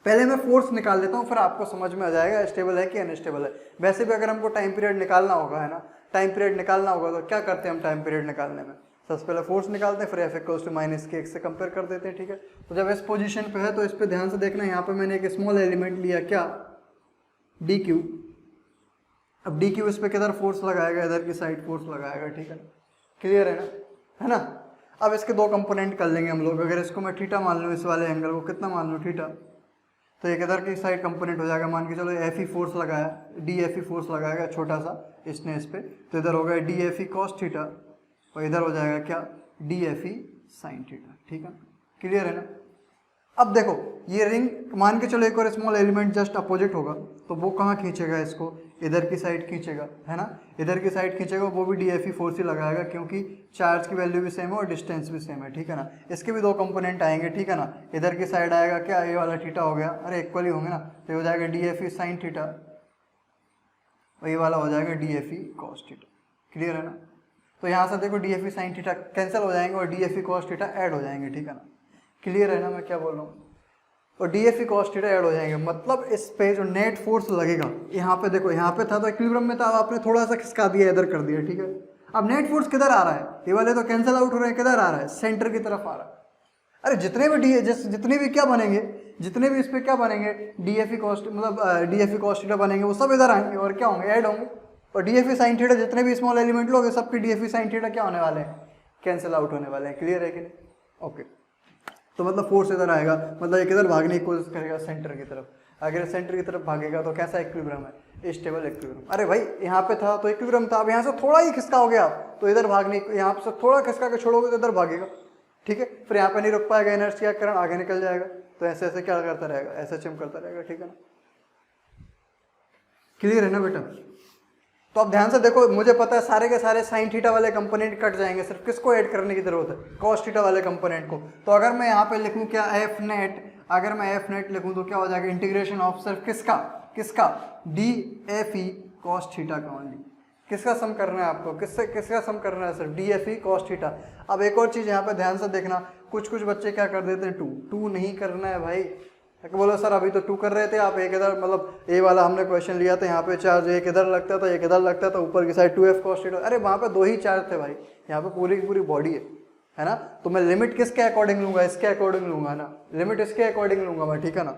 पहले मैं फोर्स निकाल देता हूँ, फिर आपको समझ में आ जाएगा स्टेबल है कि अनस्टेबल है। वैसे भी अगर हमको टाइम पीरियड निकालना होगा, है ना, टाइम पीरियड निकालना होगा, तो क्या करते हैं हम टाइम पीरियड निकालने में, सबसे पहले फोर्स निकालते हैं, फिर F equals to minus K X से कंपेयर कर देते हैं, ठीक है। तो जब इस पोजीशन पे है तो इस पे ध्यान से देखना, यहाँ पे मैंने एक स्मॉल एलिमेंट लिया, क्या, डी क्यू। अब डी क्यू इस पे किधर फोर्स लगाएगा, इधर की साइड फोर्स लगाएगा, ठीक है। क्लियर है ना। अब इसके दो कंपोनेंट कर लेंगे हम लोग। अगर इसको मैं थीटा मान लूँ, इस वाले एंगल को कितना मान लूँ, थीटा, तो एक इधर की साइड कंपोनेंट हो जाएगा, मान के चलो एफ ई फोर्स लगाया, डी एफ ई फोर्स लगाएगा छोटा सा इसने इस पे, तो इधर हो गया D F E cos theta, और इधर हो जाएगा क्या, D F E sine theta, ठीक है। क्लियर है ना। अब देखो ये रिंग, मान के चलो एक और स्मॉल एलिमेंट जस्ट अपोजिट होगा, तो वो कहाँ खींचेगा इसको, इधर की साइड खींचेगा, है ना, इधर की साइड खींचेगा, वो भी डी एफ ई फोर्स ही लगाएगा, क्योंकि चार्ज की वैल्यू भी सेम है और डिस्टेंस भी सेम है, ठीक है ना। इसके भी दो कंपोनेंट आएंगे, ठीक है ना। इधर की साइड आएगा क्या, ये वाला थीटा हो गया, अरे इक्वल ही होंगे ना, तो हो जाएगा D F E sine theta, और ये वाला हो जाएगा D F E cos theta. Clear है ना। तो यहाँ से देखो D F E sine theta cancel हो जाएंगे और D F E cos theta add हो जाएंगे, ठीक है ना। क्लियर है ना मैं क्या बोल रहा हूँ। और D F E cos theta add हो जाएंगे, मतलब इस पे जो नेट फोर्स लगेगा, यहाँ पे देखो, यहाँ पे था तो इक्विलिब्रियम में था, अब आपने थोड़ा सा खिसका दिया, इधर कर दिया, ठीक है। अब नेट फोर्स किधर आ रहा है, ये वाले तो कैंसिल आउट हो रहे हैं, किधर आ रहा है, सेंटर की तरफ आ रहा है। अरे जितने भी क्या बनेंगे, जितने भी इस पे क्या बनेंगे, डी एफ ई कॉस, मतलब D F E cos theta बनेंगे, वो सब इधर आएंगे और क्या होंगे, ऐड होंगे। और D F E sine theta, जितने भी स्मॉल एलिमेंट लोगे सबके D F E sine theta क्या होने वाले हैं, कैंसिल आउट होने वाले हैं। क्लियर है कि नहीं। ओके, तो मतलब फोर्स इधर आएगा, मतलब एक इधर भागने की कोशिश करेगा सेंटर की तरफ, अगर सेंटर की तरफ भागेगा तो कैसा इक्विलिब्रियम है, स्टेबल इक्विलिब्रियम। अरे भाई यहाँ पे था तो इक्विलिब्रियम था, अब यहाँ से थोड़ा ही खिसका हो गया तो इधर भागने, यहाँ से थोड़ा खिसका के छोड़ोगे तो इधर भागेगा, ठीक है। फिर यहाँ पे नहीं रुक पाएगा इनर्शिया या करंट, आगे निकल जाएगा। तो ऐसे ऐसे क्या करता रहेगा, ऐसे चिम करता रहेगा, ठीक है ना। क्लियर है ना बेटा। तो अब ध्यान से देखो, मुझे पता है सारे के सारे साइन थीटा वाले कंपोनेंट कट जाएंगे, सिर्फ किसको ऐड करने की जरूरत है, कॉस थीटा वाले कंपोनेंट को। तो अगर मैं यहाँ पे लिखूँ क्या एफ नेट, अगर मैं एफ नेट लिखूँ तो क्या हो जाएगा, इंटीग्रेशन ऑफ सिर्फ किसका किसका D F E cos theta का ओनली। किसका सम करना है आपको, किसका सम करना है, सिर्फ D F E cos theta. अब एक और चीज़ यहाँ पे ध्यान से देखना, कुछ बच्चे क्या कर देते हैं, टू नहीं करना है भाई। बोलो सर अभी तो 2 कर रहे थे आप, एक इधर मतलब ए वाला हमने क्वेश्चन लिया था, यहाँ पे चार्ज एक इधर लगता था एक इधर लगता था, ऊपर की साइड 2f cos थीटा। अरे वहाँ पे 2 ही चार्ज थे भाई, यहाँ पे पूरी की पूरी बॉडी है ना। तो मैं लिमिट किसके अकॉर्डिंग लूंगा, इसके अकॉर्डिंग लूंगा ना, लिमिट इसके अकॉर्डिंग लूंगा मैं, ठीक है ना।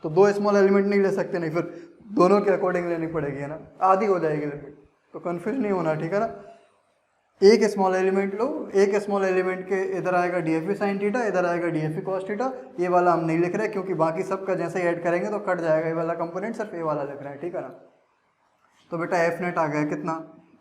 तो 2 स्मॉल एलिमेंट नहीं ले सकते, नहीं फिर दोनों के अकॉर्डिंग लेनी पड़ेगी, है ना, आधी हो जाएगी लिमिट। तो कन्फ्यूज नहीं होना, ठीक है ना। एक स्मॉल एलिमेंट लो, एक स्मॉल एलिमेंट के इधर आएगा डीएफई साइन थीटा, इधर आएगा डीएफई कॉस थीटा। ये वाला हम नहीं लिख रहे क्योंकि बाकी सब का जैसे ऐड करेंगे तो कट जाएगा, ये वाला कंपोनेंट सिर्फ ये वाला लिख रहे हैं, ठीक है ना। तो बेटा एफ नेट आ गया कितना,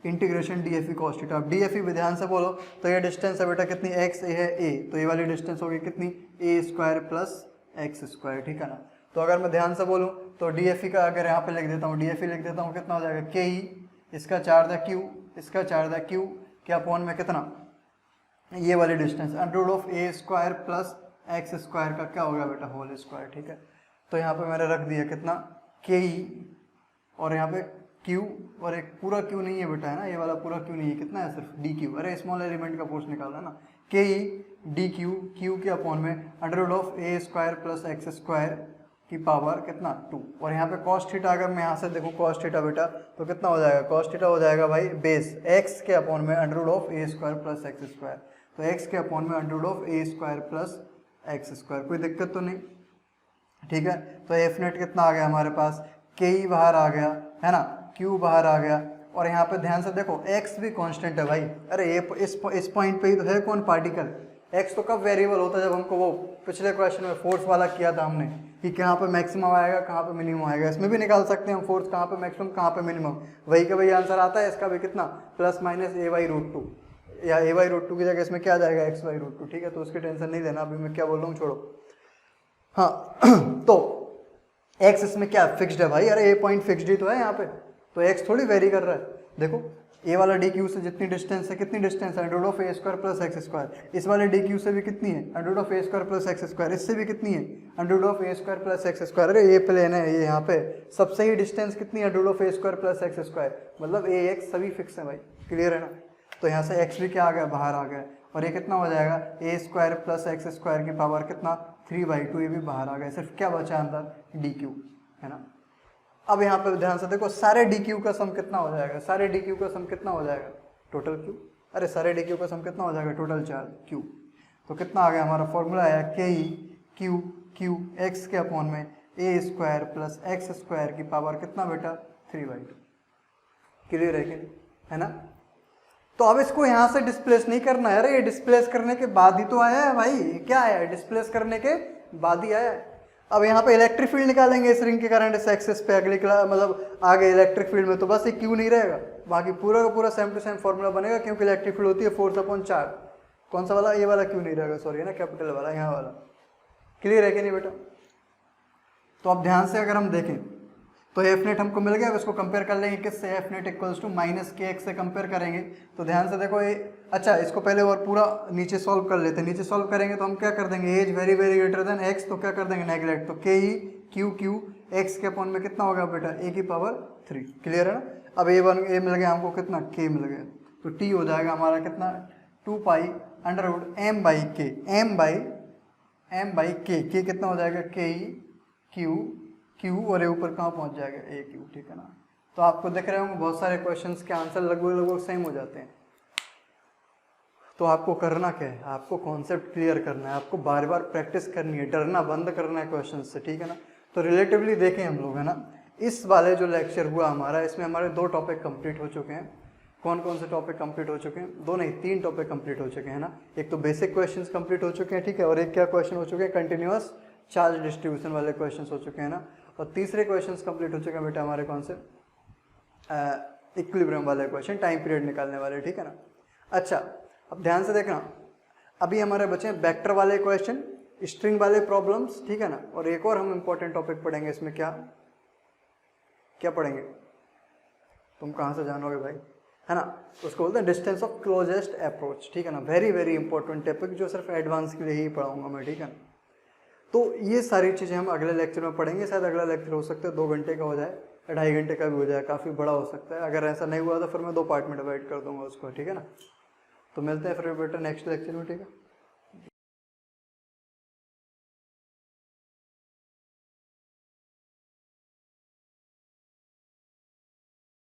इंटीग्रेशन डीएफई कॉस थीटा। अब डीएफई भी ध्यान से बोलो, तो ये डिस्टेंस है बेटा कितनी, एक्स ए है ए, तो ये वाली डिस्टेंस होगी कितनी, ए स्क्वायर प्लस एक्स स्क्वायर, ठीक है ना। तो अगर मैं ध्यान से बोलूँ तो डीएफई का अगर यहाँ पे लिख देता हूँ, डीएफई लिख देता हूँ, कितना हो जाएगा, के ई, इसका चार्ज है क्यू, इसका चार्ज है क्यू, क्या अपॉन में कितना, ये वाली distance under of A square plus X square का क्या होगा बेटा, होल स्क्वायर, ठीक है। तो यहाँ पे मैंने रख दिया कितना, के ई, और यहाँ पे क्यू, और एक पूरा क्यू नहीं है बेटा, है ना, ये वाला पूरा क्यू नहीं है, कितना है, सिर्फ डी क्यू। अरे स्मॉल एलिमेंट का फोर्स निकालना ना, के E D Q, Q K upon में under of A square plus X square की पावर कितना 2। और यहाँ पे cos थीटा, अगर मैं यहाँ से देखूँ cos थीटा बेटा, तो कितना हो जाएगा, cos थीटा हो जाएगा भाई बेस x के अपॉन में under of A square plus X square. तो x के अपॉन में under of A square plus X square, कोई दिक्कत तो नहीं, ठीक है। तो एफ नेट कितना आ गया हमारे पास, के ई बाहर आ गया, है ना, क्यू बाहर आ गया, और यहाँ पे ध्यान से देखो x भी कांस्टेंट है भाई। अरे ये इस पॉइंट पे ही तो है कौन, पार्टिकल। x तो कब वेरिएबल होता है, जब हमको वो पिछले क्वेश्चन में फोर्स वाला किया था हमने, कि कहाँ पे मैक्सिमम आएगा कहाँ पे मिनिमम आएगा। इसमें भी निकाल सकते हैं हम फोर्स, कहाँ पे मैक्सिमम कहाँ पे मिनिमम, वही का वही आंसर आता है। इसका भी कितना, प्लस माइनस a/√2, या a/√2 की जगह इसमें क्या आ जाएगा, x/√2, ठीक है। तो उसकी टेंशन नहीं लेना, अभी मैं क्या बोल रहा हूँ छोड़ो। हाँ तो x इसमें क्या फिक्स्ड है भाई, अरे ये पॉइंट फिक्स्ड ही तो है यहाँ पे, तो x थोड़ी वेरी कर रहा है। देखो ए वाला डी क्यू से जितनी डिस्टेंस है, कितनी डिस्टेंस है, under of A square plus X square. इस वाले डी क्यू से भी कितनी है, under of A square plus X square. इससे भी कितनी है, under of A square plus X square. अरे ये प्लेन है, ये यहाँ पे सबसे ही डिस्टेंस कितनी है, under of A square plus X square, मतलब ए एक्स सभी फिक्स है भाई, क्लियर है ना। तो यहाँ से एक्स भी क्या आ गया, बाहर आ गया, और ये कितना हो जाएगा, ए स्क्वायर प्लस एक्स स्क्वायर की पावर कितना 3/2, ये भी बाहर आ गया। सिर्फ क्या बचा अंदर, डी क्यू, है ना। अब यहाँ पे ध्यान से देखो, सारे डी क्यू का सम कितना हो जाएगा, सारे डी क्यू का सम कितना हो जाएगा, टोटल क्यू। अरे सारे डी क्यू का सम कितना हो जाएगा, टोटल चार्ज क्यू। तो कितना आ गया, हमारा फॉर्मूला आया के ई क्यू क्यू एक्स के अपॉन में ए स्क्वायर प्लस एक्स स्क्वायर की पावर कितना बेटा 3/2। क्लियर है कि नहीं, है ना। तो अब इसको यहाँ से डिस्प्लेस नहीं करना है, अरे ये डिस्प्लेस करने के बाद ही तो आया है भाई, क्या आया है, डिस्प्लेस करने के बाद ही आया है। अब यहाँ पे इलेक्ट्रिक फील्ड निकालेंगे इस रिंग के करंट इस एक्सिस पे, अगली क्लास मतलब आगे इलेक्ट्रिक फील्ड में, तो बस ये क्यू नहीं रहेगा, बाकी पूरा का पूरा सेम टू सेम फॉर्मूला बनेगा, क्योंकि इलेक्ट्रिक फील्ड होती है फोर्स अपॉन चार्ज। कौन सा वाला, ये वाला क्यू नहीं रहेगा, सॉरी है ना, कैपिटल वाला, यहाँ वाला। क्लियर है कि नहीं बेटा। तो अब ध्यान से अगर हम देखें तो एफ नेट हमको मिल गया, अब इसको कंपेयर कर लेंगे किससे, F net equals to minus K X से कंपेयर करेंगे। तो ध्यान से देखो ये, अच्छा इसको पहले और पूरा नीचे सॉल्व कर लेते हैं। नीचे सॉल्व करेंगे तो हम क्या कर देंगे, as very very greater than X, तो क्या कर देंगे नेगलेक्ट, तो K E Q Q X के अपॉन में कितना होगा बेटा ए की पावर 3। क्लियर है ना। अब ए मिल गया हमको कितना, के मिल गया, तो टी हो जाएगा हमारा कितना 2 अंडर रूट एम बाई के, एम बाई के कितना हो जाएगा, के ई क्यू क्यू, और ये ऊपर कहाँ पहुँच जाएगा, ए क्यू, ठीक है ना। तो आपको दिख रहे होंगे बहुत सारे क्वेश्चंस के आंसर लगभग सेम हो जाते हैं। तो आपको करना क्या है, आपको कॉन्सेप्ट क्लियर करना है, आपको बार बार प्रैक्टिस करनी है, डरना बंद करना है क्वेश्चन से, ठीक है ना। तो रिलेटिवली देखें हम लोग, है ना, इस वाले जो लेक्चर हुआ हमारा, इसमें हमारे 2 टॉपिक कंप्लीट हो चुके हैं। कौन कौन से टॉपिक कंप्लीट हो चुके हैं, 2 नहीं 3 टॉपिक कंप्लीट हो चुके हैं ना। एक तो बेसिक क्वेश्चंस कंप्लीट हो चुके हैं, ठीक है, और एक क्या क्वेश्चन हो चुके हैं, कंटिन्यूअस चार्ज डिस्ट्रीब्यूशन वाले क्वेश्चंस हो चुके हैं ना। और तीसरे क्वेश्चंस कंप्लीट हो चुके हैं बेटा हमारे कौन से, इक्विलिब्रियम वाले क्वेश्चन, टाइम पीरियड निकालने वाले, ठीक है ना। अच्छा अब ध्यान से देखना, अभी हमारे बचे हैं वेक्टर वाले क्वेश्चन, स्ट्रिंग वाले प्रॉब्लम्स, ठीक है ना। और एक और हम इंपॉर्टेंट टॉपिक पढ़ेंगे इसमें, क्या क्या पढ़ेंगे, तुम कहाँ से जानोगे भाई, है ना। उसको बोलते हैं डिस्टेंस ऑफ क्लोजेस्ट अप्रोच, ठीक है ना। वेरी वेरी इंपॉर्टेंट टॉपिक जो सिर्फ एडवांस के लिए ही पढ़ाऊंगा मैं, ठीक है ना। तो ये सारी चीज़ें हम अगले लेक्चर में पढ़ेंगे। शायद अगला लेक्चर हो सकता है 2 घंटे का हो जाए, 2.5 घंटे का भी हो जाए, काफ़ी बड़ा हो सकता है। अगर ऐसा नहीं हुआ तो फिर मैं 2 पार्ट में डिवाइड कर दूंगा उसको, ठीक है ना। तो मिलते हैं फिर बेटा नेक्स्ट लेक्चर में, ठीक है।